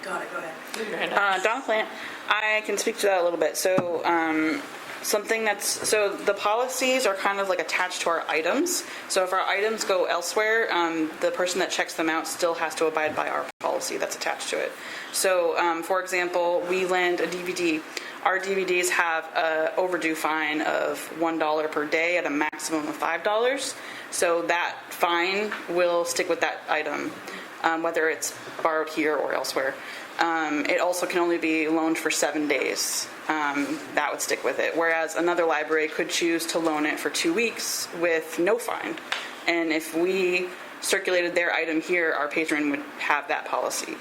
Donna, go ahead. Donna Plant, I can speak to that a little bit. So so the policies are kind of like attached to our items. So if our items go elsewhere, the person that checks them out still has to abide by our policy that's attached to it. So for example, we lend a DVD. Our DVDs have an overdue fine of $1 per day at a maximum of $5. So that fine will stick with that item, whether it's borrowed here or elsewhere. It also can only be loaned for 7 days. That would stick with it. Whereas another library could choose to loan it for 2 weeks with no fine. And if we circulated their item here, our patron would have that policy,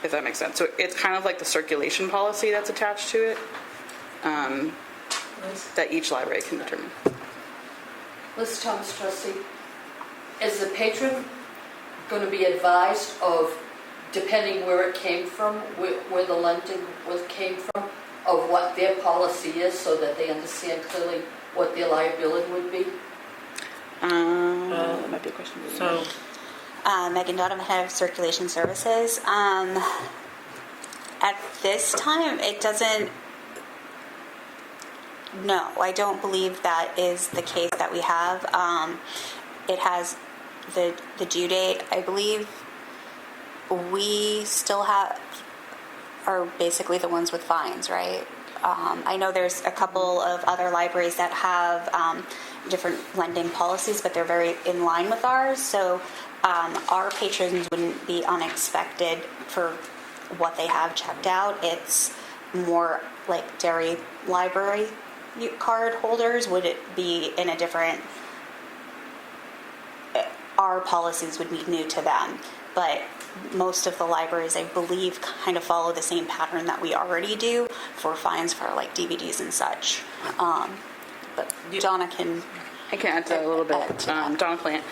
if that makes sense. So it's kind of like the circulation policy that's attached to it, that each library can determine. Liz Thomas, trustee. Is the patron going to be advised of, depending where it came from, where the lending came from, of what their policy is, so that they understand clearly what their liability would be? That might be a question. So, Megan Donovan, Head of Circulation Services. At this time, it doesn't. No, I don't believe that is the case that we have. It has the due date, I believe. We still are basically the ones with fines, right? I know there's a couple of other libraries that have different lending policies, but they're very in line with ours. So our patrons wouldn't be unexpected for what they have checked out. It's more like dairy library card holders. Would it be in a different... Our policies would be new to them, but most of the libraries, I believe, kind of follow the same pattern that we already do for fines for like DVDs and such. But Donna can... I can add to that a little bit. Donna Plant.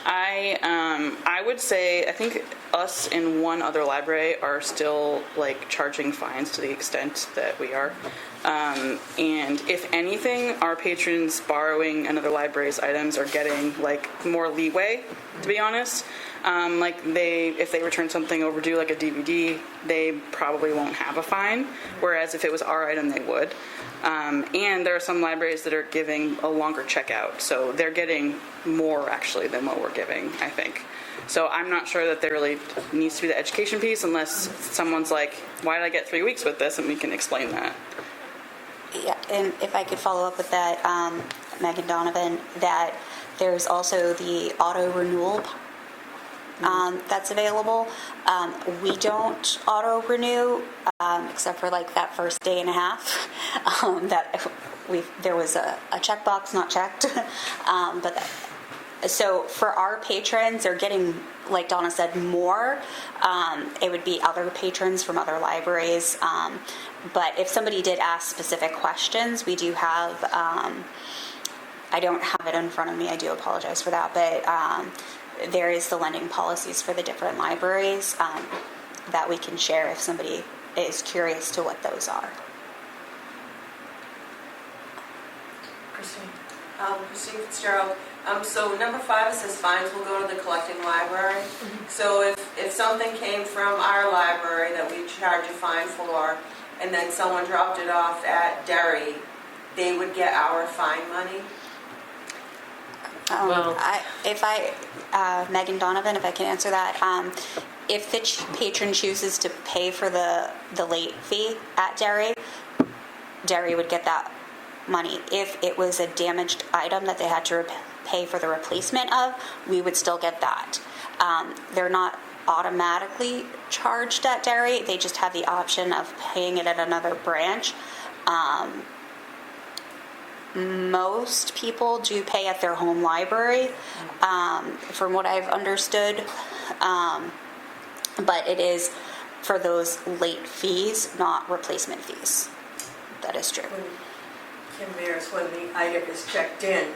I would say, I think us and one other library are still like charging fines to the extent that we are. And if anything, our patrons borrowing another library's items are getting like more leeway, to be honest. If they return something overdue, like a DVD, they probably won't have a fine. Whereas if it was our item, they would. And there are some libraries that are giving a longer checkout, so they're getting more actually than what we're giving, I think. So I'm not sure that there really needs to be the education piece unless someone's like, why did I get 3 weeks with this? And we can explain that. Yeah, and if I could follow up with that, Megan Donovan, that there's also the auto renewal that's available. We don't auto renew except for like that first day and a half. There was a checkbox not checked, so for our patrons, they're getting, like Donna said, more. It would be other patrons from other libraries. But if somebody did ask specific questions, we do have, I don't have it in front of me, I do apologize for that, but there is the lending policies for the different libraries that we can share if somebody is curious to what those are. Christine? Christine Fitzgerald. So number 5, it says fines will go to the collecting library. So if something came from our library that we charge a fine for, and then someone dropped it off at Derry, they would get our fine money? Well- Megan Donovan, if I can answer that, if the patron chooses to pay for the late fee at Derry would get that money. If it was a damaged item that they had to pay for the replacement of, we would still get that. They're not automatically charged at Derry. They just have the option of paying it at another branch. Most people do pay at their home library, from what I've understood. But it is for those late fees, not replacement fees. That is true. When Kim Bears, when the item is checked in,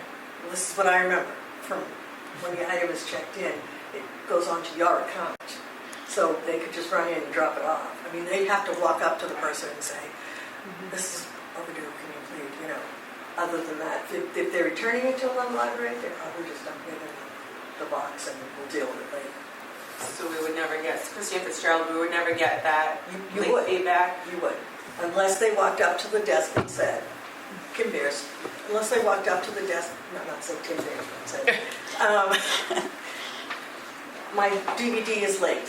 well, this is what I remember from when the item is checked in, it goes onto your account. So they could just run in and drop it off. I mean, they'd have to walk up to the person and say, this is overdue, can you please, you know. Other than that, if they're returning it to the library, they're probably just dumping it in the box and we'll deal with it later. So we would never get, Christine Fitzgerald, we would never get that You late would. feedback? You would, unless they walked up to the desk and said, Kim Beers, unless they walked up to the desk, no, not say Kim Beers, but said, my DVD is late,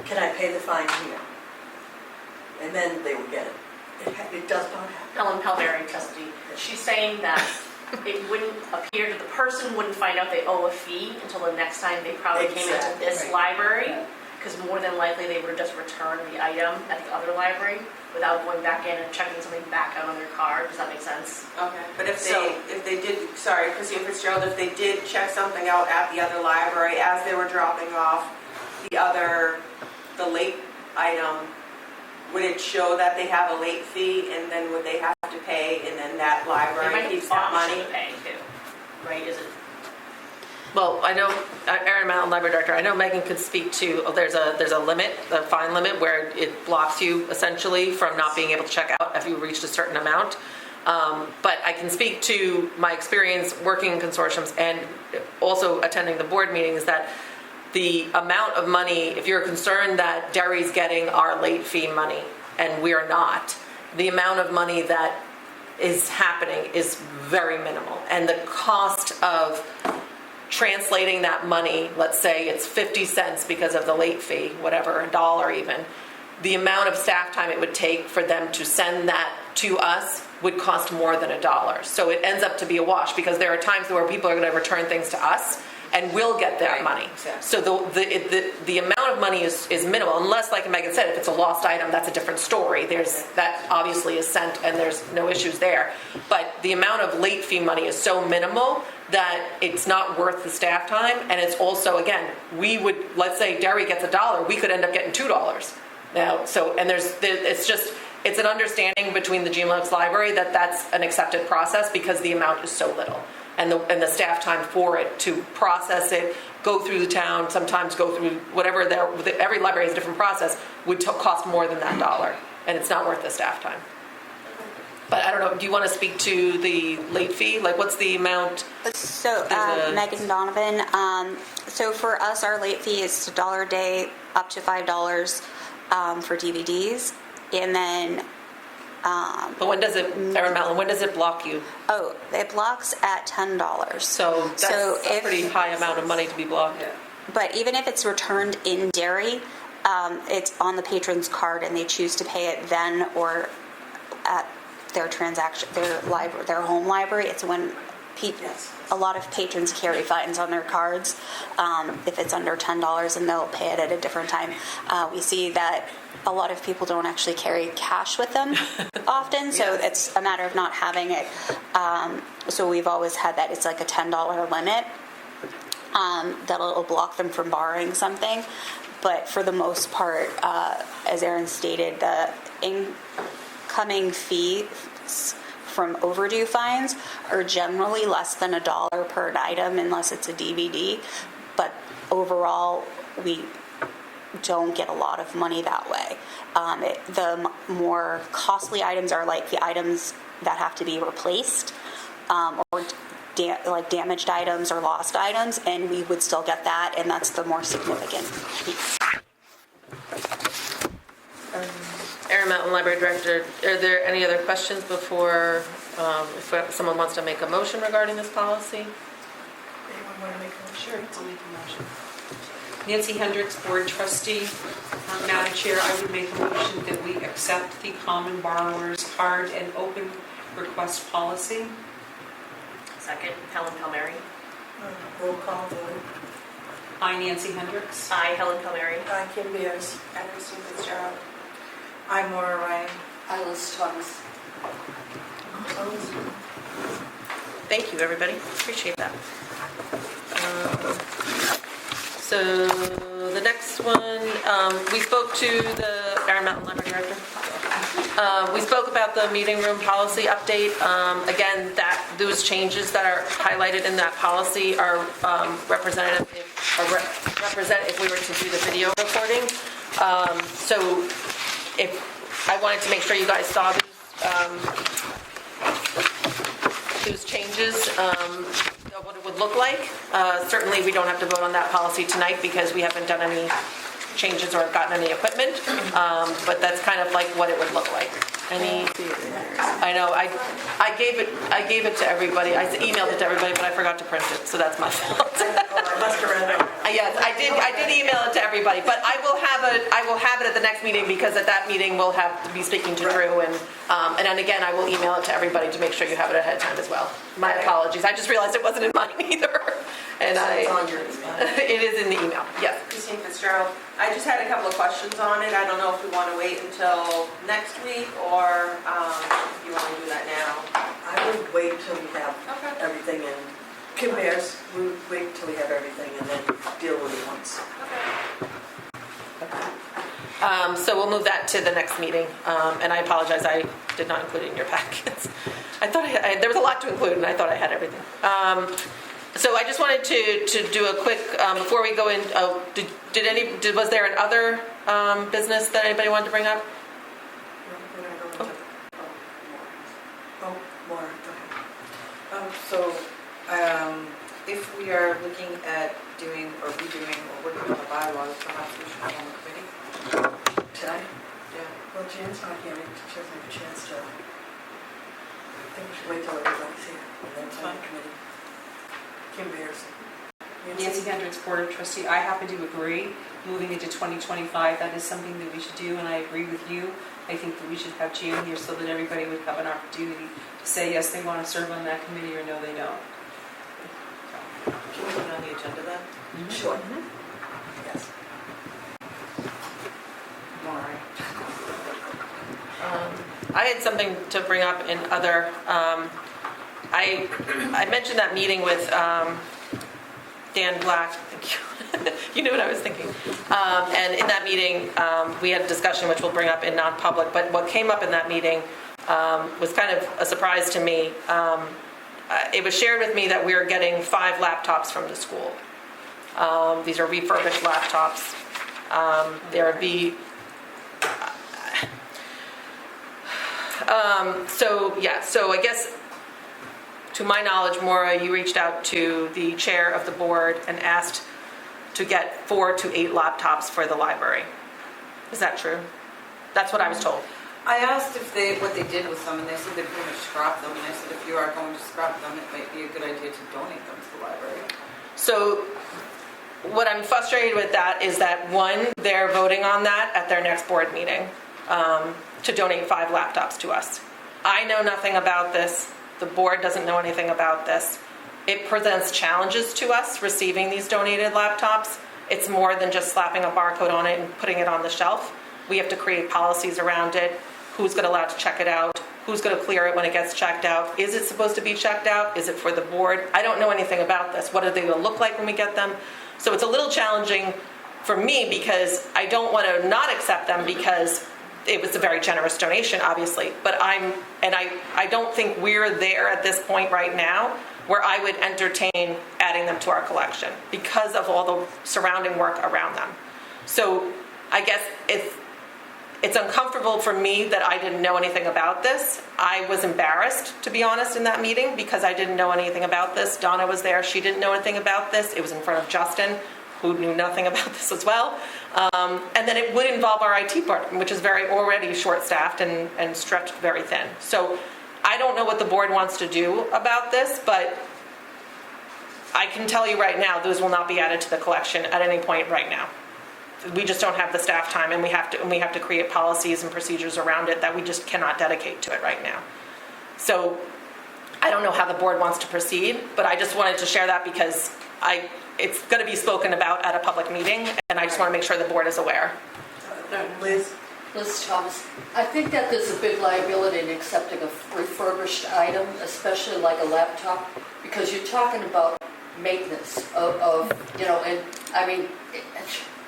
can I pay the fine here? And then they would get it. It does not happen. Ellen Palmieri, trustee, she's saying that it wouldn't appear that the person wouldn't find out they owe a fee until the next time they probably came into Exactly, this right. library, because more than likely they would have just returned the item at the other library without going back in and checking something back out on their card. Does that make sense? Okay, but if So- they did, sorry, Christine Fitzgerald, if they did check something out at the other library as they were dropping off the late item, would it show that they have a late fee and then would they have to pay and then that They library might keeps have that option money? to pay too, right? Is it? Well, I know, Erin Mountain Library Director, I know Megan could speak to, there's a limit, a fine limit, where it blocks you essentially from not being able to check out if you reached a certain amount. But I can speak to my experience working in consortiums and also attending the board meetings that the amount of money, if you're concerned that Derry's getting our late fee money and we are not, the amount of money that is happening is very minimal. And the cost of translating that money, let's say it's 50 cents because of the late fee, whatever, $1 even, the amount of staff time it would take for them to send that to us would cost more than $1. So it ends up to be a wash because there are times where people are going to return things to us and we'll get that Right, money. exactly. So the amount of money is minimal, unless, like Megan said, if it's a lost item, that's a different story. That obviously is sent and there's no issues there. But the amount of late fee money is so minimal that it's not worth the staff time. And it's also, again, let's say Derry gets $1, we could end up getting $2 now. So, and it's an understanding between the GMLX library that that's an accepted process because the amount is so little. And the staff time for it to process it, go through the town, sometimes go through whatever, every library has a different process, would cost more than that $1. And it's not worth the staff time. But I don't know, do you want to speak to the late fee? Like, what's the amount? So, Megan Donovan, so for us, our late fee is $1 a day, up to $5 for DVDs. And then, But when does it, Erin Mellon, when does it block you? it blocks at $10. So that's a pretty high amount of money to be blocked. But even if it's returned in Derry, it's on the patron's card and they choose to pay it then or at their home library. It's when a lot of patrons carry fines on their cards if it's under $10 and they'll pay it at a different time. We see that a lot of people don't actually carry cash with them often, so it's a matter of not having it. So we've always had that it's like a $10 limit that'll block them from borrowing something. But for the most part, as Erin stated, the incoming fees from overdue fines are generally less than $1 per item unless it's a DVD. But overall, we don't get a lot of money that way. The more costly items are like the items that have to be replaced or like damaged items or lost items, and we would still get that, and that's the more significant piece. Erin Mountain Library Director, are there any other questions before If someone wants to make a motion regarding this policy. Anyone want to make a motion? Sure, I'll make a motion. Nancy Hendricks, Board Trustee. Madam Chair, I would make a motion that we accept the common borrower's hard and open request policy. Second, Helen Palmieri. Roll call vote. I, Nancy Hendricks. I, Helen Palmieri. Aye, Kim Beers. And Christine Fitzgerald. I'm Maura Ryan. I, Liz Thomas. Thank you, everybody. Appreciate that. So the next one, we spoke to the Iron Mountain Library Director. We spoke about the meeting room policy update. Again, those changes that are highlighted in that policy are represent if we were to do the video recording. So if I wanted to make sure you guys saw those changes, what it would look like. Certainly, we don't have to vote on that policy tonight because we haven't done any changes or gotten any equipment, but that's kind of like what it would look like. I know, I gave it to everybody. I emailed it to everybody, but I forgot to print it, so that's my fault. I must have read that. Yes, I did email it to everybody, but I will have it at the next meeting because at that meeting we'll have to be speaking to Drew and then again I will email it to everybody to make sure you have it ahead of time as well. My apologies. I just realized it wasn't in mine either. And It's on yours. it is in the email. Yes. Christine Fitzgerald. I just had a couple of questions on it. I don't know if we want to wait until next week or if you want to do that now. I would wait till we have Okay. everything in. Kim Beers, we would wait till we have everything and then deal with it once. So we'll move that to the next meeting. And I apologize, I did not include it in your packets. I thought there was a lot to include, and I thought I had everything. So I just wanted to do a quick before we go in. Was there an other business that anybody wanted to bring up? Oh, more, okay. If we are looking at doing or redoing or working on the bylaws, perhaps we should have on the committee. Tonight? Yeah. Well, Jan's not here, she doesn't have a chance to. I think we should wait till everybody's here and then it's on the committee. Kim Beers. Nancy Hendricks, Board of Trustee. I happen to agree, moving into 2025, that is something that we should do, and I agree with you. I think that we should have Jan here so that everybody would have an opportunity to say yes, they want to serve on that committee, or no, they don't. Can we put it on the agenda then? Sure. Yes. All right. I had something to bring up in other. I mentioned that meeting with Dan Black. You knew what I was thinking. And in that meeting, we had a discussion which we'll bring up in non-public. But what came up in that meeting was kind of a surprise to me. It was shared with me that we are getting 5 laptops from the school. These are refurbished laptops. So I guess, to my knowledge, Maura, you reached out to the chair of the board and asked to get 4 to 8 laptops for the library. Is that true? That's what I was told. I asked what they did with them, and they said they pretty much scrapped them. And I said, if you are going to scrap them, it might be a good idea to donate them to the library. So what I'm frustrated with that is that, one, they're voting on that at their next board meeting to donate 5 laptops to us. I know nothing about this. The board doesn't know anything about this. It presents challenges to us receiving these donated laptops. It's more than just slapping a barcode on it and putting it on the shelf. We have to create policies around it. Who's going to allow to check it out? Who's going to clear it when it gets checked out? Is it supposed to be checked out? Is it for the board? I don't know anything about this. What are they going to look like when we get them? So it's a little challenging for me because I don't want to not accept them because it was a very generous donation, obviously. But I don't think we're there at this point right now where I would entertain adding them to our collection because of all the surrounding work around them. So I guess it's uncomfortable for me that I didn't know anything about this. I was embarrassed, to be honest, in that meeting because I didn't know anything about this. Donna was there. She didn't know anything about this. It was in front of Justin, who knew nothing about this as well. And then it would involve our IT department, which is already short-staffed and stretched very thin. So I don't know what the board wants to do about this, but I can tell you right now, those will not be added to the collection at any point right now. We just don't have the staff time, and we have to create policies and procedures around it that we just cannot dedicate to it right now. So I don't know how the board wants to proceed, but I just wanted to share that because it's going to be spoken about at a public meeting, and I just want to make sure the board is aware. Liz? Liz Thomas, I think that there's a big liability in accepting a refurbished item, especially like a laptop, because you're talking about maintenance of and I mean,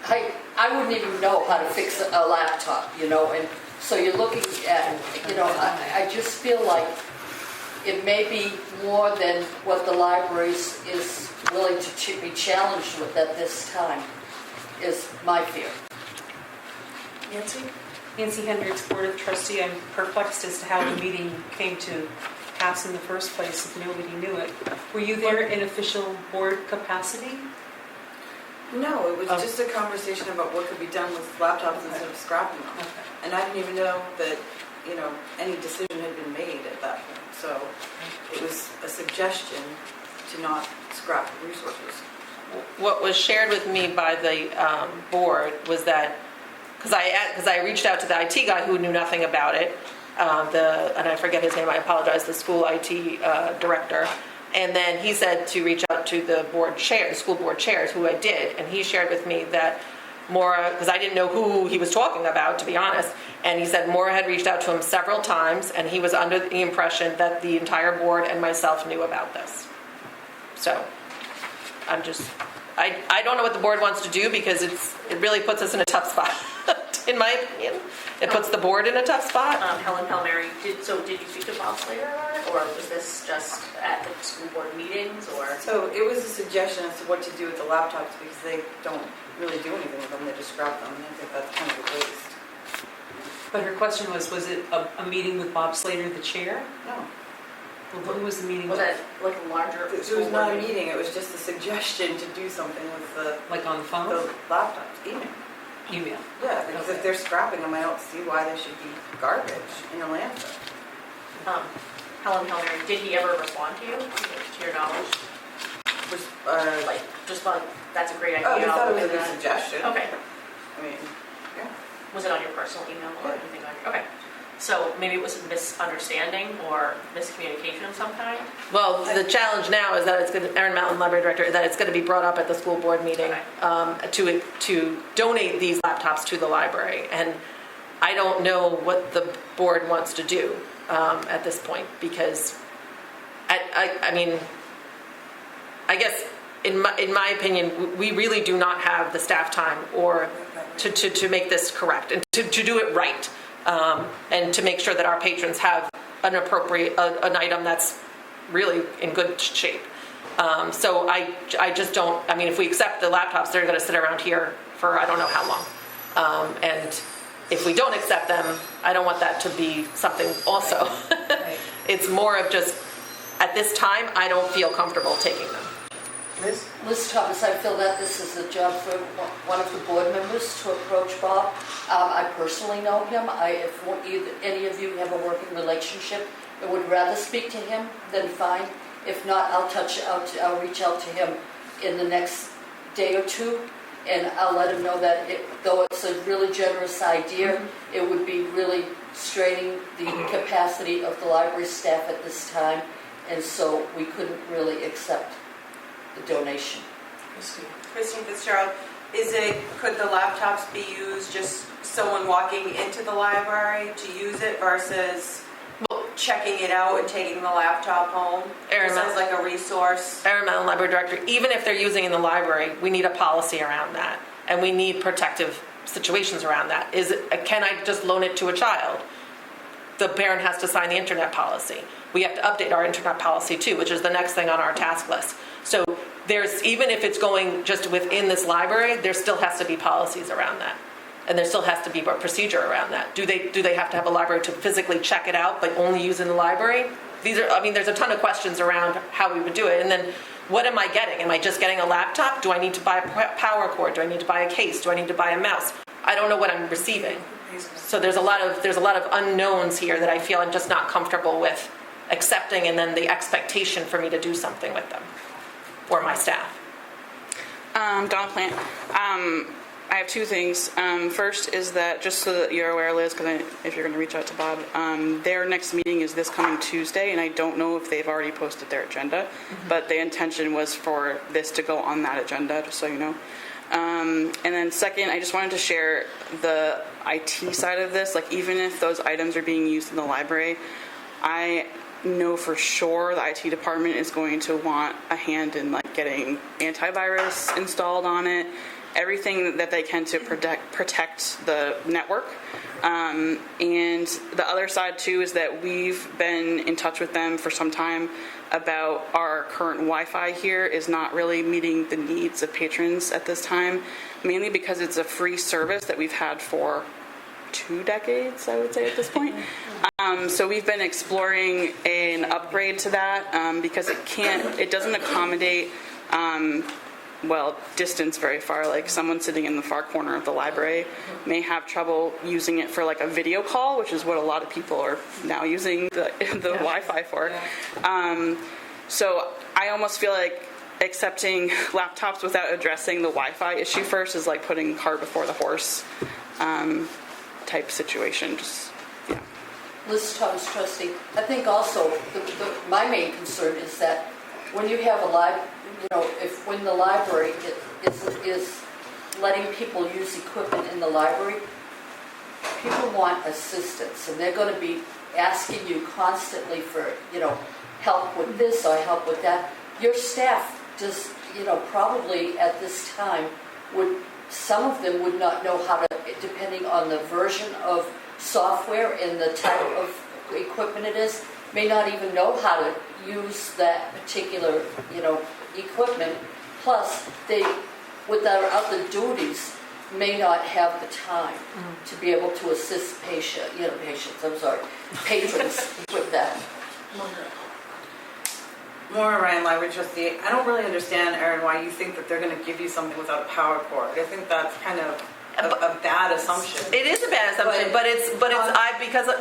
I wouldn't even know how to fix a laptop, and so you're looking at, I just feel like it may be more than what the library is willing to be challenged with at this time, is my fear. Nancy? Nancy Hendricks, Board of Trustee. I'm perplexed as to how the meeting came to pass in the first place if nobody knew it. Were you there in official board capacity? No, it was Oh. just a conversation about what could be done with laptops instead of scrapping them. Okay. And I didn't even know that, any decision had been made at that point. So it was a suggestion to not scrap the resources. What was shared with me by the board was that, because I reached out to the IT guy who knew nothing about it, and I forget his name, I apologize, the school IT director, and then he said to reach out to the school board chairs, who I did, and he shared with me that Maura, because I didn't know who he was talking about, to be honest, and he said Maura had reached out to him several times, and he was under the impression that the entire board and myself knew about this. So, I don't know what the board wants to do, because it really puts us in a tough spot, in my opinion. It puts the board in a tough spot. Helen Palmieri, did you speak to Bob Slater about it, or was this just at the school board meetings, or? So it was a suggestion as to what to do with the laptops because they don't really do anything with them. They just scrap them. And I think that's kind of a waste. But her question was it a meeting with Bob Slater, the chair? No. Well, when was the meeting? Was that like a larger It school was not a board meeting. It was just a suggestion to do something with the Like on the phone? laptops. Email. Email. Yeah, because if they're scrapping them, I don't see why they should be garbage in a landfill. Helen Palmieri, did he ever respond to you, to your knowledge? Like, just like, that's a great idea. Oh, he thought it was a and good then- suggestion. Okay. I mean, yeah. Was it on your personal email or Yeah. anything on your, okay. So maybe it was a misunderstanding or miscommunication of some kind? Well, the challenge now is that it's going to, Erin Mountain, Library Director, that it's going to be brought up at the school board meeting to donate these laptops to the library. And I don't know what the board wants to do at this point, because I mean, I guess in my opinion, we really do not have the staff time or to make this correct and to do it right. And to make sure that our patrons have an appropriate, an item that's really in good shape. So I just don't, I mean, if we accept the laptops, they're going to sit around here for I don't know how long. And if we don't accept them, I don't want that to be something also. Right. It's more of just, at this time, I don't feel comfortable taking them. Liz? Liz Thomas, I feel that this is a job for one of the board members to approach Bob. I personally know him. If any of you have a working relationship and would rather speak to him, then fine. If not, I'll reach out to him in the next day or two, and I'll let him know that though it's a really generous idea, it would be really straining the capacity of the library staff at this time, and so we couldn't really accept the donation. Christine Fitzgerald, could the laptops be used just someone walking into the library to use it versus checking it out and taking the laptop home? Erin This is like a resource. Erin Mountain Library Director, even if they're using in the library, we need a policy around that. And we need protective situations around that. Can I just loan it to a child? The parent has to sign the internet policy. We have to update our internet policy too, which is the next thing on our task list. So even if it's going just within this library, there still has to be policies around that. And there still has to be a procedure around that. Do they have to have a library to physically check it out, but only use in the library? There's a ton of questions around how we would do it. And then what am I getting? Am I just getting a laptop? Do I need to buy a power cord? Do I need to buy a case? Do I need to buy a mouse? I don't know what I'm receiving. So there's a lot of unknowns here that I feel I'm just not comfortable with accepting and then the expectation for me to do something with them or my staff. Donna Plant. I have two things. First is that, just so that you're aware, Liz, because if you're going to reach out to Bob, their next meeting is this coming Tuesday, and I don't know if they've already posted their agenda, but the intention was for this to go on that agenda, just so you know. And then second, I just wanted to share the IT side of this. Like, even if those items are being used in the library, I know for sure the IT department is going to want a hand in like getting antivirus installed on it, everything that they can to protect the network. And the other side too is that we've been in touch with them for some time about our current Wi-Fi here is not really meeting the needs of patrons at this time, mainly because it's a free service that we've had for 2 decades, I would say at this point. So we've been exploring an upgrade to that because it doesn't accommodate distance very far. Like, someone sitting in the far corner of the library may have trouble using it for like a video call, which is what a lot of people are now using the Wi-Fi for. So I almost feel like accepting laptops without addressing the Wi-Fi issue first is like putting cart before the horse type situation. Just, yeah. Liz Thomas, trustee. I think also my main concern is that when you have when the library is letting people use equipment in the library, people want assistance, and they're going to be asking you constantly for, help with this or help with that. Your staff just, probably at this time some of them would not know how to, depending on the version of software and the type of equipment it is, may not even know how to use that particular, equipment. Plus, they, with their other duties, may not have the time to be able to assist patrons with that. Maura Ryan, library trustee. I don't really understand, Erin, why you think that they're going to give you something without a power cord. I think that's kind of a bad assumption. It is a bad assumption, but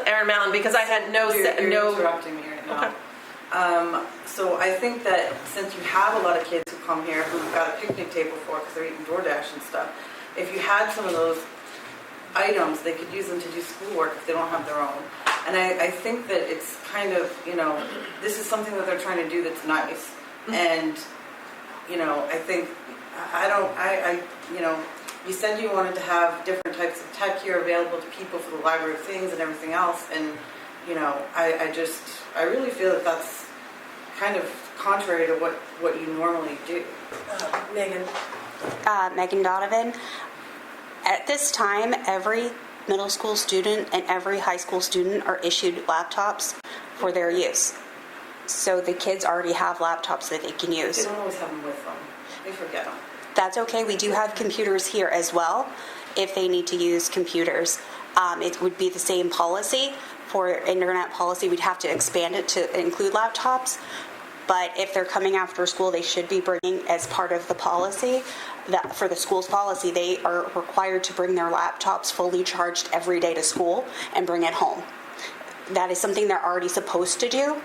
Erin Mallon, because I had You're interrupting me right now. Okay. So I think that since you have a lot of kids who come here who've got a picnic table for because they're eating DoorDash and stuff, if you had some of those items, they could use them to do schoolwork if they don't have their own. And I think that it's kind of, this is something that they're trying to do that's nice. And, I think, you said you wanted to have different types of tech here available to people for the Library of Things and everything else. And, I really feel that that's kind of contrary to what you normally do. Megan? Megan Donovan. At this time, every middle school student and every high school student are issued laptops for their use. So the kids already have laptops that they can use. They don't always have them with them. They forget them. That's okay. We do have computers here as well if they need to use computers. It would be the same policy. For internet policy, we'd have to expand it to include laptops. But if they're coming after school, they should be bringing, as part of the policy, that for the school's policy, they are required to bring their laptops fully charged every day to school and bring it home. That is something they're already supposed to do.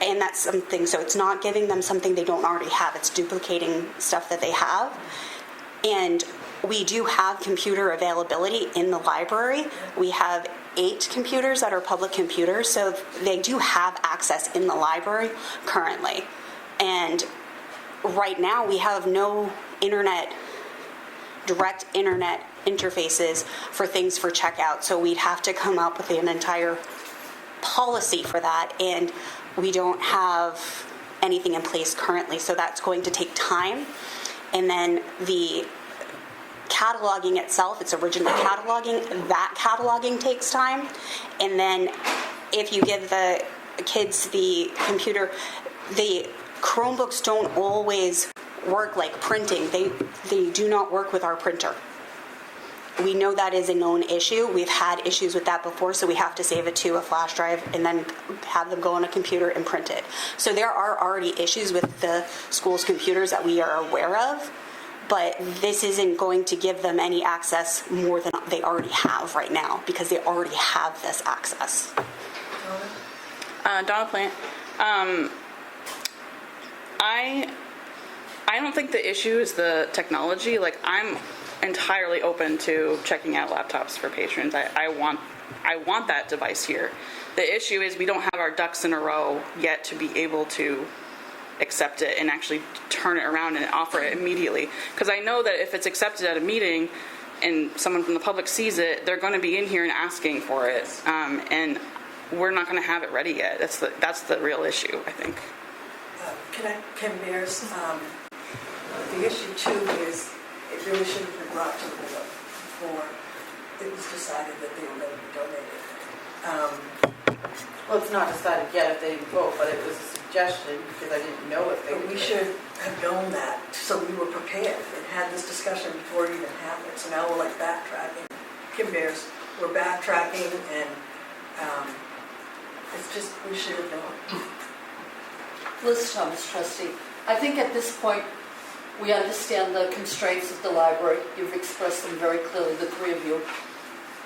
And that's something, so it's not giving them something they don't already have. It's duplicating stuff that they have. And we do have computer availability in the library. We have 8 computers that are public computers, so they do have access in the library currently. And right now we have no direct internet interfaces for things for checkout, so we'd have to come up with an entire policy for that, and we don't have anything in place currently, so that's going to take time. And then the cataloging itself, it's original cataloging, that cataloging takes time. And then if you give the kids the computer, the Chromebooks don't always work like printing. They do not work with our printer. We know that is a known issue. We've had issues with that before, so we have to save it to a flash drive and then have them go on a computer and print it. So there are already issues with the school's computers that we are aware of, but this isn't going to give them any access more than they already have right now because they already have this access. Donna Plant. I don't think the issue is the technology. Like, I'm entirely open to checking out laptops for patrons. I want that device here. The issue is we don't have our ducks in a row yet to be able to accept it and actually turn it around and offer it immediately. Because I know that if it's accepted at a meeting and someone from the public sees it, they're going to be in here and asking for it. And we're not going to have it ready yet. That's the real issue, I think. Ken Bears, the issue too is it really should have been brought to the board before it was decided that they were going to be donated. Well, it's not decided yet if they vote, but it was a suggestion because I didn't know if they But would. we should have known that, so we were prepared and had this discussion before it even happened. So now we're like backtracking. Kim Bears, we're backtracking, and it's just, we should have known. Liz Thomas, trustee. I think at this point, we understand the constraints of the library. You've expressed them very clearly, the three of you.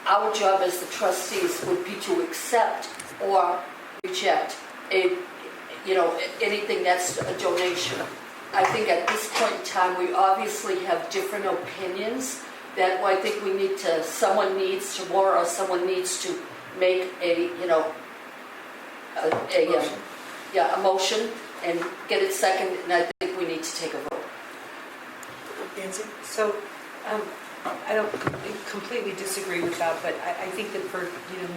Our job as the trustees would be to accept or reject anything that's a donation. I think at this point in time, we obviously have different opinions. That I think we need to, someone needs to make a motion and get it second, and I think we need to take a vote. Nancy? So, I don't completely disagree with that, but I think that for,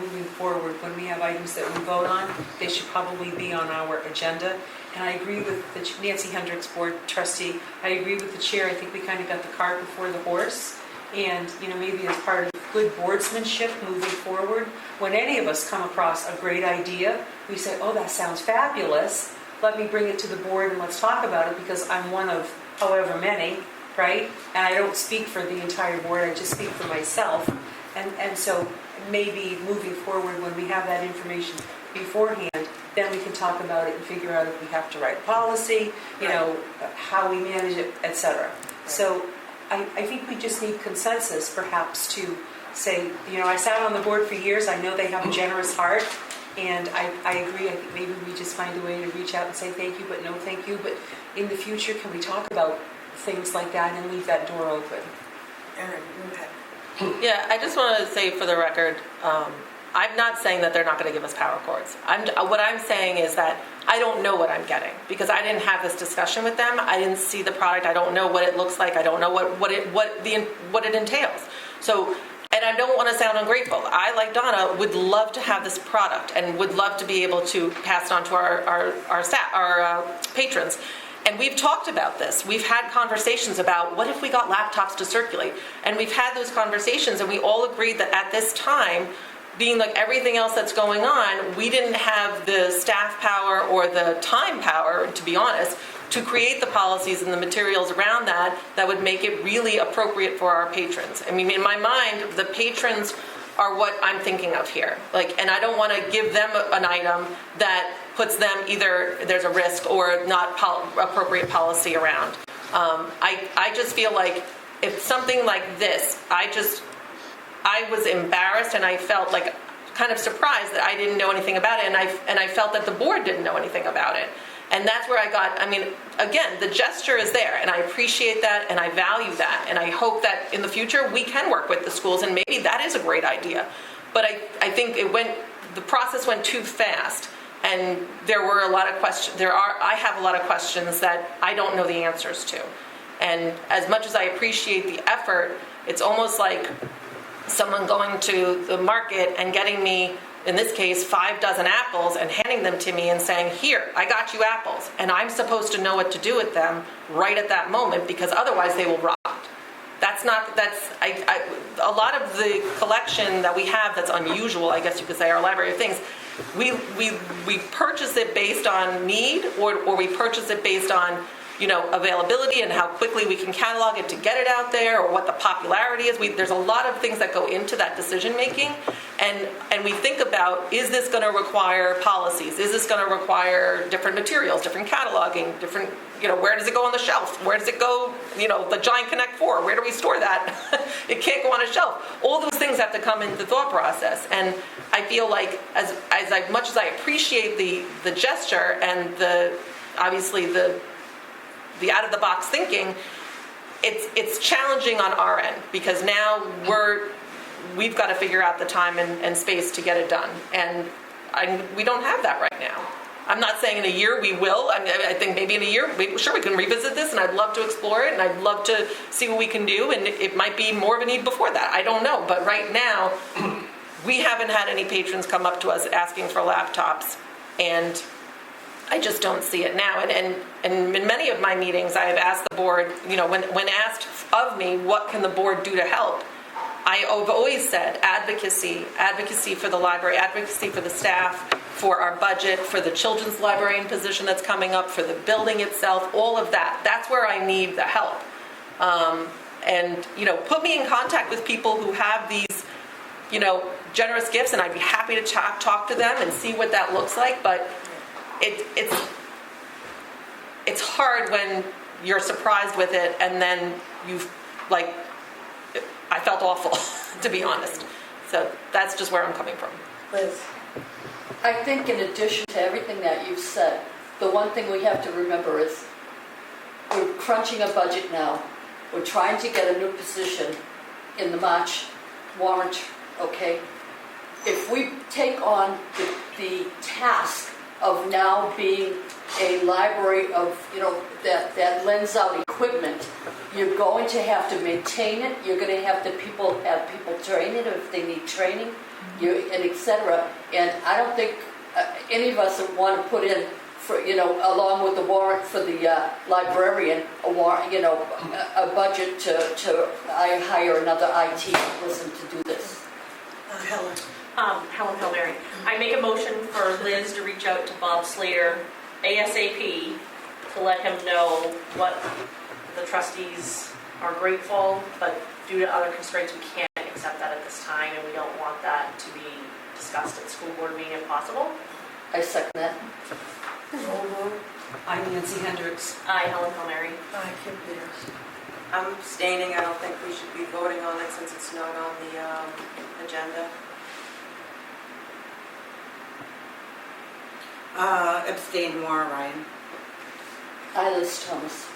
moving forward, when we have items that we vote on, they should probably be on our agenda. And I agree with Nancy Hendricks, board trustee. I agree with the chair. I think we kind of got the cart before the horse. And, maybe as part of good boardsmanship moving forward, when any of us come across a great idea, we say, oh, that sounds fabulous. Let me bring it to the board and let's talk about it, because I'm one of however many, right? And I don't speak for the entire board, I just speak for myself. And so maybe moving forward, when we have that information beforehand, then we can talk about it and figure out if we have to write policy, how we manage it, etc. So I think we just need consensus, perhaps, to say, I sat on the board for years, I know they have a generous heart, and I agree. I think maybe we just find a way to reach out and say thank you, but no thank you. But in the future, can we talk about things like that and leave that door open? Erin, go ahead. Yeah, I just want to say for the record, I'm not saying that they're not going to give us power cords. What I'm saying is that I don't know what I'm getting, because I didn't have this discussion with them. I didn't see the product. I don't know what it looks like. I don't know what it entails. So, and I don't want to sound ungrateful. I, like Donna, would love to have this product and would love to be able to pass it on to our staff, our patrons. And we've talked about this. We've had conversations about what if we got laptops to circulate. And we've had those conversations, and we all agreed that at this time, being like everything else that's going on, we didn't have the staff power or the time power, to be honest, to create the policies and the materials around that would make it really appropriate for our patrons. I mean, in my mind, the patrons are what I'm thinking of here. And I don't want to give them an item that puts them either there's a risk or not appropriate policy around. I just feel like if something like this, I was embarrassed, and I felt like kind of surprised that I didn't know anything about it, and I felt that the board didn't know anything about it. And that's where again, the gesture is there, and I appreciate that, and I value that, and I hope that in the future we can work with the schools, and maybe that is a great idea. But I think the process went too fast, and there were a lot of questions. I have a lot of questions that I don't know the answers to. And as much as I appreciate the effort, it's almost like someone going to the market and getting me, in this case, 5 dozen apples and handing them to me and saying, here, I got you apples. And I'm supposed to know what to do with them right at that moment, because otherwise they will rot. A lot of the collection that we have that's unusual, I guess you could say, our library of things, we purchase it based on need, or we purchase it based on availability and how quickly we can catalog it to get it out there, or what the popularity is. There's a lot of things that go into that decision making, and we think about, is this going to require policies? Is this going to require different materials, different cataloging, different, where does it go on the shelf? Where does it go, the Giant Connect 4, where do we store that? It can't go on a shelf. All those things have to come into the thought process, and I feel like as much as I appreciate the gesture and obviously the out-of-the-box thinking, it's challenging on our end, because now we've got to figure out the time and space to get it done, and we don't have that right now. I'm not saying in a year we will. I think maybe in a year, we can revisit this, and I'd love to explore it, and I'd love to see what we can do, and it might be more of a need before that. I don't know, but right now, we haven't had any patrons come up to us asking for laptops, and I just don't see it now. And in many of my meetings, I have asked the board, when asked of me, what can the board do to help? I have always said advocacy for the library, advocacy for the staff, for our budget, for the children's librarian position that's coming up, for the building itself, all of that. That's where I need the help. And put me in contact with people who have these, generous gifts, and I'd be happy to talk to them and see what that looks like. But it's hard when you're surprised with it, and then I felt awful, to be honest. So that's just where I'm coming from. Liz? I think in addition to everything that you've said, the one thing we have to remember is we're crunching a budget now. We're trying to get a new position in the March warrant, okay? If we take on the task of now being a library of, that lends out equipment, you're going to have to maintain it. You're going to have people train it if they need training, and etc. And I don't think any of us want to put in, for along with the warrant for the librarian, a warrant, a budget to hire another IT person to do this. Helen? Helen Hilberry. I make a motion for Liz to reach out to Bob Slater ASAP to let him know what the trustees are grateful, but due to other constraints, we can't accept that at this time, and we don't want that to be discussed at the school board meeting if possible. I second that. I'm Nancy Hendricks. I, Helen Hilberry. Aye, Kim Peters. I'm abstaining. I don't think we should be voting on it since it's not on the agenda. Abstain, Maura Ryan. I, Liz Thomas.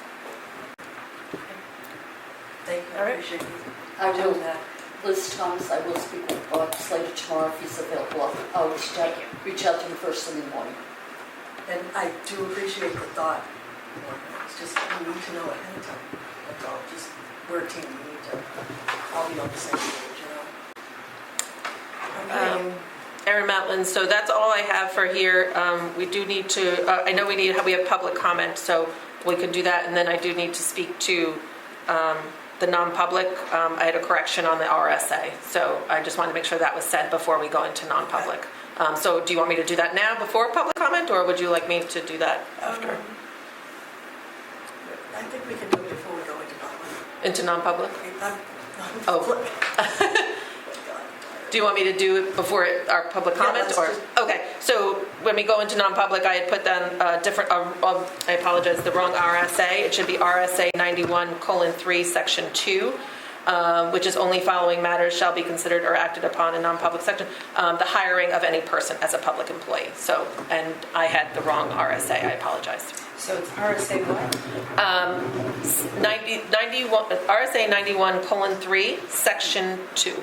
Thank you, All right. I appreciate you I will, doing that. Liz Thomas, I will speak with Bob Slater tomorrow if he's available. I'll reach out to him first thing in the morning. And I do appreciate the thought. It's just, we need to know ahead of time. That's all. Just, we're a team. We need to all be on the same page, Okay. Erin Matlin, so that's all I have for here. We do need to, I know we have public comment, so we can do that, and then I do need to speak to the non-public. I had a correction on the RSA, so I just wanted to make sure that was said before we go into non-public. So do you want me to do that now before public comment, or would you like me to do that after? I think we can do it before we go into public. Into non-public? Oh. Do you want me to do it before our public comment? let's Or just- Okay, so when we go into non-public, I had put down different, I apologize, the wrong RSA. It should be RSA 91:3, Section 2, which is only following matters shall be considered or acted upon in non-public section, the hiring of any person as a public employee. So, and I had the wrong RSA, I apologize. So it's RSA what? RSA 91:3, Section 2.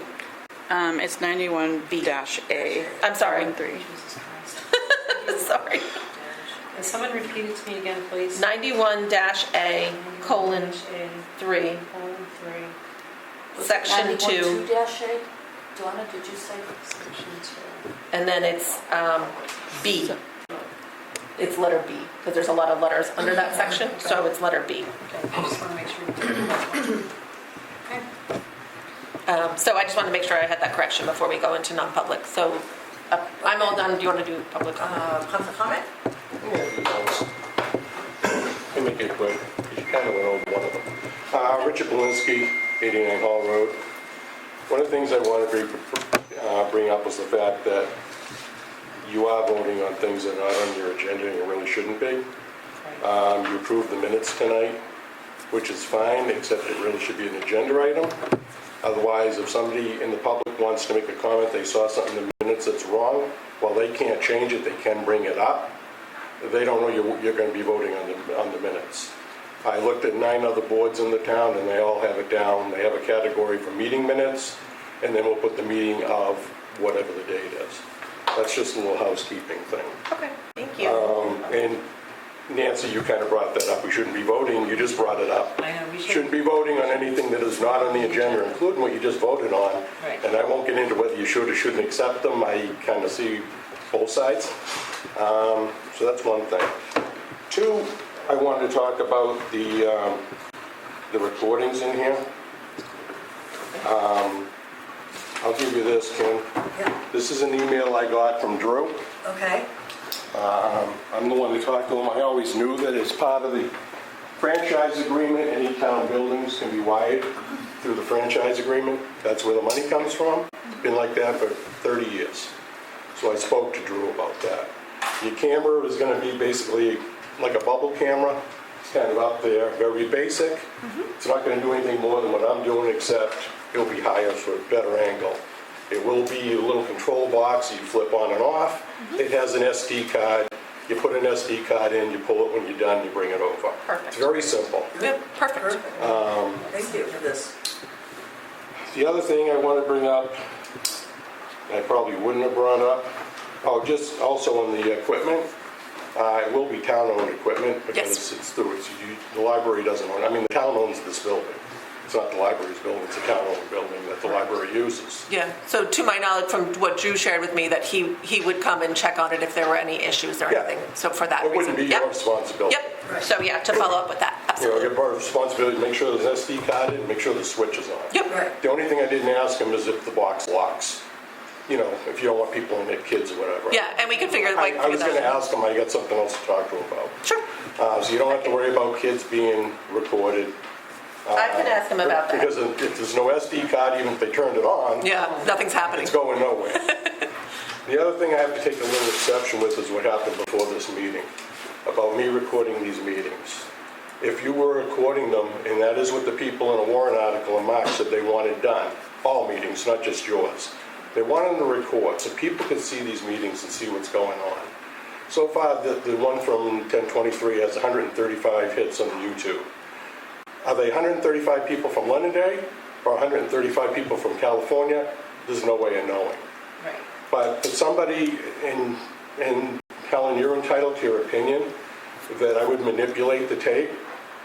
It's 91-A. I'm sorry. 3. Jesus Christ. Sorry. Can someone repeat it to me again, please? 91-A:3, A:3. Section 2, 92-A? Donna, did you say? Section 2. and then it's B. It's letter B, because there's a lot of letters under that section, so it's letter B. Okay, I just want to make sure. We do that. Okay. So I just wanted to make sure I had that correction before we go into non-public. So I'm all done. Do you want to do public comment? Public comment? Yeah, because in make it quick. You kind of went over one of them. Richard Belinsky, 89 Hall Road. One of the things I want to bring up is the fact that you are voting on things that are not on your agenda and you really shouldn't be. You approved the minutes tonight, which is fine, except it really should be an agenda item. Otherwise, if somebody in the public wants to make a comment, they saw something in the minutes that's wrong, well, they can't change it, they can bring it up. They don't know you're going to be voting on the minutes. I looked at 9 other boards in the town, and they all have it down. They have a category for meeting minutes, and then we'll put the meeting of whatever the date is. That's just a little housekeeping thing. Okay, thank you. And Nancy, you kind of brought that up. We shouldn't be voting. You just brought it up. I know, we Shouldn't be voting on anything that is not on the agenda, including what you just voted on. Right. And I won't get into whether you should or shouldn't accept them. I kind of see both sides. So that's one thing. 2, I wanted to talk about the recordings in here. I'll give you this, Kim. Yeah, This is an email I got from Drew. okay. I'm the one who talked to him. I always knew that as part of the franchise agreement, any town buildings can be wired through the franchise agreement. That's where the money comes from. It's been like that for 30 years. So I spoke to Drew about that. Your camera is going to be basically like a bubble camera. It's kind of up there, very basic. It's not going to do anything more than what I'm doing, except it'll be higher for a better angle. It will be a little control box you flip on and off. It has an SD card. You put an SD card in, you pull it when you're done, you bring it over. Perfect. It's very simple. Yeah, perfect. Perfect. Thank you for this. The other thing I want to bring up, I probably wouldn't have brought up, just also on the equipment, it will be town-owned equipment because Yes. the library doesn't own it. I mean, the town owns this building. It's not the library's building, it's a town-owned building that the library uses. Yeah, so to my knowledge, from what Drew shared with me, that he would come and check on it if there were any issues or Yeah. anything. So for that It reason. wouldn't be your responsibility. Yep, so yeah, to follow up with that, You know, absolutely. your part of responsibility, to make sure there's an SD card in, make sure the switch is on. Yep. Right. The only thing I didn't ask him is if the box locks. You know, if you don't want people in there, kids or whatever. Yeah, and we can figure I was that going to out. ask him, I got something else to talk to him about. Sure, So you don't have to worry about kids being recorded. I can ask him about that. Because if there's no SD card, even if they turned it on, Yeah, nothing's happening. it's going nowhere. The other thing I have to take a little exception with is what happened before this meeting, about me recording these meetings. If you were recording them, and that is what the people in a warrant article in March said they wanted done, all meetings, not just yours. They wanted to record so people could see these meetings and see what's going on. So far, the one from 1023 has 135 hits on YouTube. Are they 135 people from Londonderry or 135 people from California? There's no way of knowing. Right. But for somebody, and Helen, you're entitled to your opinion, that I would manipulate the tape,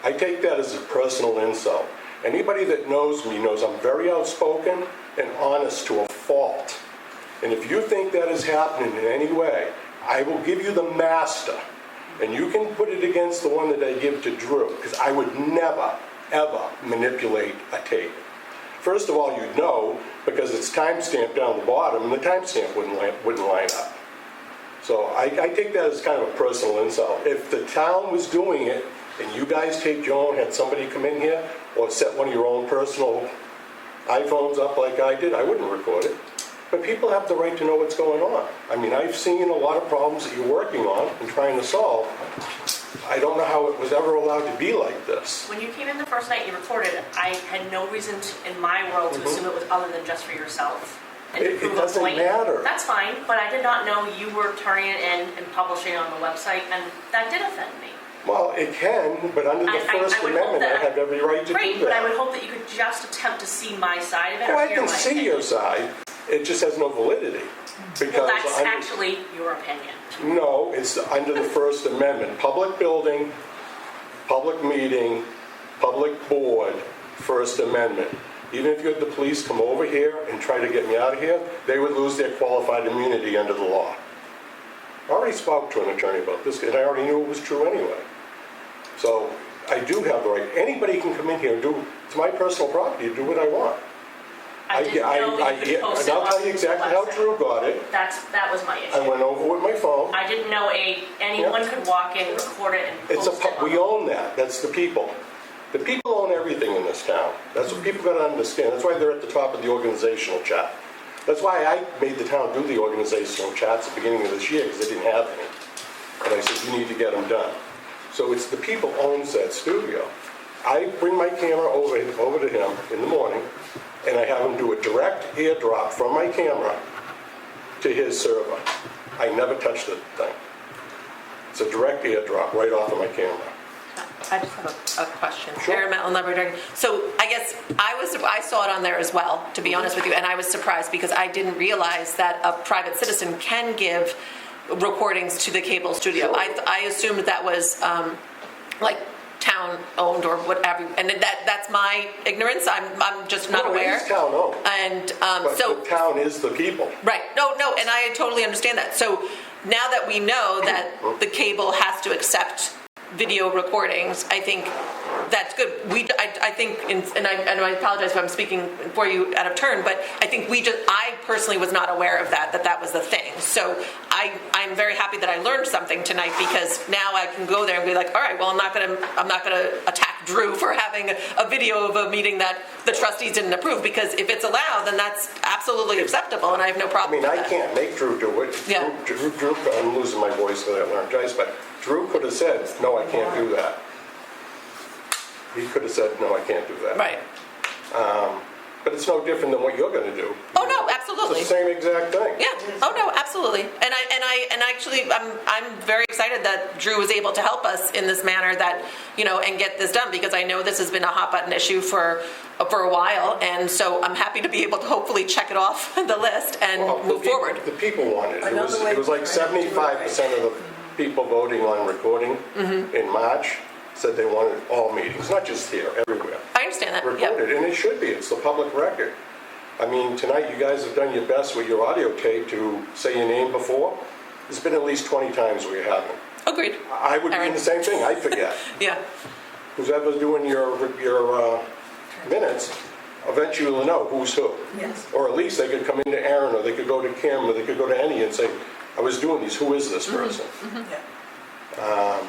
I take that as a personal insult. Anybody that knows me knows I'm very outspoken and honest to a fault. And if you think that is happening in any way, I will give you the master. And you can put it against the one that I give to Drew, because I would never, ever manipulate a tape. First of all, you'd know, because it's timestamped down the bottom, and the timestamp wouldn't line up. So I take that as kind of a personal insult. If the town was doing it, and you guys taped your own, had somebody come in here, or set one of your own personal iPhones up like I did, I wouldn't record it. But people have the right to know what's going on. I mean, I've seen a lot of problems that you're working on and trying to solve. I don't know how it was ever allowed to be like this. When you came in the first night you recorded, I had no reason in my world to assume it was other than just for yourself. And to It prove a doesn't point. matter. That's fine, but I did not know you were turning it in and publishing on the website, and that did offend me. Well, it can, but under the First I would hope Amendment, I that- have every right to Great, do but I would that. hope that you could just attempt to see my side of it Oh, or I hear can my see opinion. your side. It just has no validity. Because Well, that's under- actually your opinion. No, it's under the First Amendment. Public building, public meeting, public board, First Amendment. Even if you had the police come over here and try to get me out of here, they would lose their qualified immunity under the law. I already spoke to an attorney about this, and I already knew it was true anyway. So I do have the right. Anybody can come in here and do, it's my personal property, to do what I want. I didn't know that you could post it and I'll tell on you the exactly how website. Drew got it. That was my I issue. went over with my phone. I didn't know anyone could walk in, record it, and It's post it. we own that. That's the people. The people own everything in this town. That's what people got to understand. That's why they're at the top of the organizational chat. That's why I made the town do the organizational chats at the beginning of this year, because they didn't have any. And I said, you need to get them done. So it's the people owns that studio. I bring my camera over to him in the morning, and I have him do a direct airdrop from my camera to his server. I never touch the thing. It's a direct airdrop right off of my camera. I just have a question. Sure. Erin Metlin, Library Director. So I guess I saw it on there as well, to be honest with you, and I was surprised because I didn't realize that a private citizen can give recordings to the cable studio. Sure. I assumed that was like town-owned or whatever, and that's my ignorance. I'm just not aware. It is town-owned. And But so the town is the people. right, no, and I totally understand that. So now that we know that the cable has to accept video recordings, I think that's good. I think, and I apologize if I'm speaking for you out of turn, but I think I personally was not aware of that was the thing. So I'm very happy that I learned something tonight, because now I can go there and be like, all right, well, I'm not gonna attack Drew for having a video of a meeting that the trustees didn't approve, because if it's allowed, then that's absolutely acceptable, and I have no I problem mean, with I that. can't make Drew do it. Yeah. Drew, I'm losing my voice because I learned twice, but Drew could have said, no, I can't do that. He could have said, no, I can't do that. Right. But it's no different than what you're going to do. Oh, no, absolutely. It's the same exact thing. Yeah. Oh no, absolutely. And actually, I'm very excited that Drew was able to help us in this manner, that and get this done, because I know this has been a hot button issue for a while, and so I'm happy to be able to hopefully check it off the list and Well, move forward. The people wanted it. Another way It was like to do it right. 75% of the people voting on recording in March said they wanted all meetings, not just here, everywhere. I understand that. Yep. Recorded, and it should be. It's the public record. I mean, tonight you guys have done your best with your audio tape to say your name before. There's been at least 20 times where you haven't. Agreed. I would be Aaron. in the same thing. I forget. Yeah. Whoever's doing your minutes, eventually you'll know who's who. Yes. Or at least they could come into Aaron, or they could go to Kim, or they could go to Annie and say, I was doing these. Who is this person? Yeah.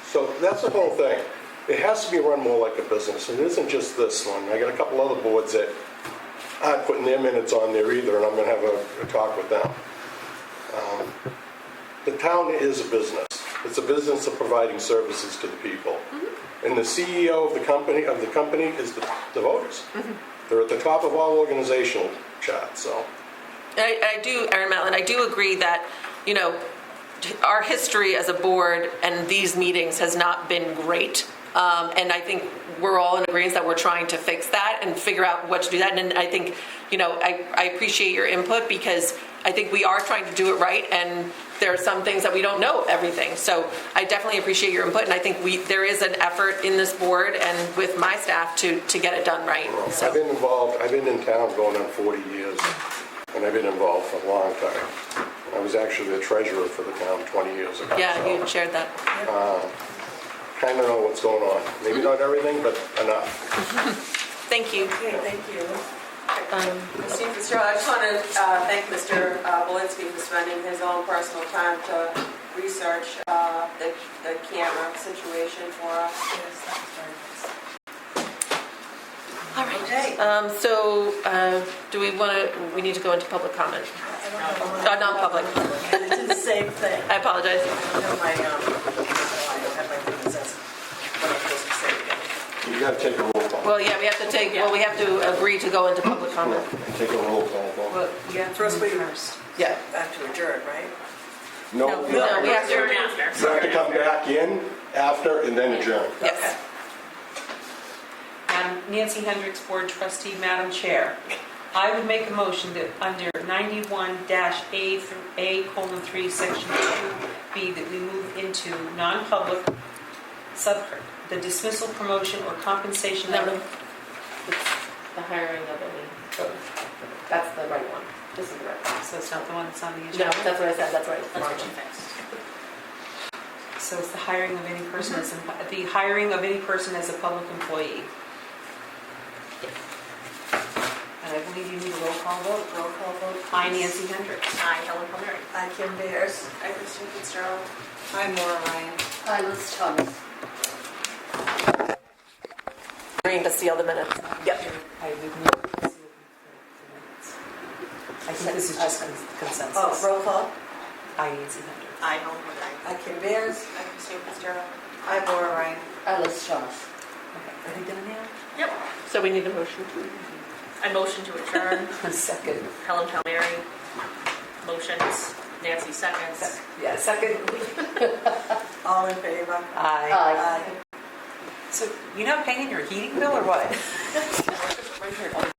So that's the whole thing. It has to be run more like a business. It isn't just this one. I got a couple other boards that aren't putting their minutes on there either, and I'm going to have a talk with them. The town is a business. It's a business of providing services to the people. And the CEO of the company is the voters. They're at the top of all organizational chats. So I do, Erin Matlin, I do agree that, our history as a board and these meetings has not been great. And I think we're all in agreement that we're trying to fix that and figure out what to do that. And I think, I appreciate your input, because I think we are trying to do it right, and there are some things that we don't know everything. So I definitely appreciate your input, and I think there is an effort in this board and with my staff to get it done right. So. I've been involved. I've been in town going on 40 years, and I've been involved for a long time. I was actually the treasurer for the town 20 years ago. Yeah, so you shared that. kind of know what's going on. Maybe not everything, but enough. Thank you. Okay, thank you. Christine Fitzgerald, I just want to thank Mr. Belinsky for spending his own personal time to research the camera situation for us. Yes, that was very nice. All right. Okay. So do we need to go into public comment? Non-public. I did the same thing. I apologize. I have my, I don't have my things, that's what I'm supposed to say again. You got to take a roll call. Well, yeah, we have to agree to go into public comment. Take a roll call vote. Well, yeah, First we Yeah. have to adjourn, right? No, No, you we have to. Adjourn after. have to come back in after and then adjourn. Yes. Nancy Hendricks, Board Trustee, Madam Chair. I would make a motion that under 91-A through A:3, Section 2B, that we move into non-public the dismissal, promotion, or compensation No, of... no. It's the hiring of any, that's the right one. This is the right one. So it's not the one that's on the No, agenda? that's what I said, that's right. That's what you fixed. So it's the hiring of any person as a public employee. And I I believe you need a roll call vote. Roll call vote. I, Nancy Hendricks. Aye, Helen Palmieri. I, Kim Bears. Hi, Christine Fitzgerald. Hi, Maura Ryan. Hi, Liz Thomas. Agreeing to seal the minutes. Yep. I would need to see the minutes. I think this is just consensus. Oh, roll call. I, Nancy Hendricks. Aye, Helen Palmieri. I, Kim Bears. Hi, Christine Fitzgerald. Hi, Maura Ryan. Hi, Liz Thomas. Okay, are we done now? Yep. So we need a motion. I motion to adjourn. A second. Helen Palmieri motions. Nancy seconds. Yeah, second. All in favor? Aye. Aye. So you're not paying your heating bill or what? Right here.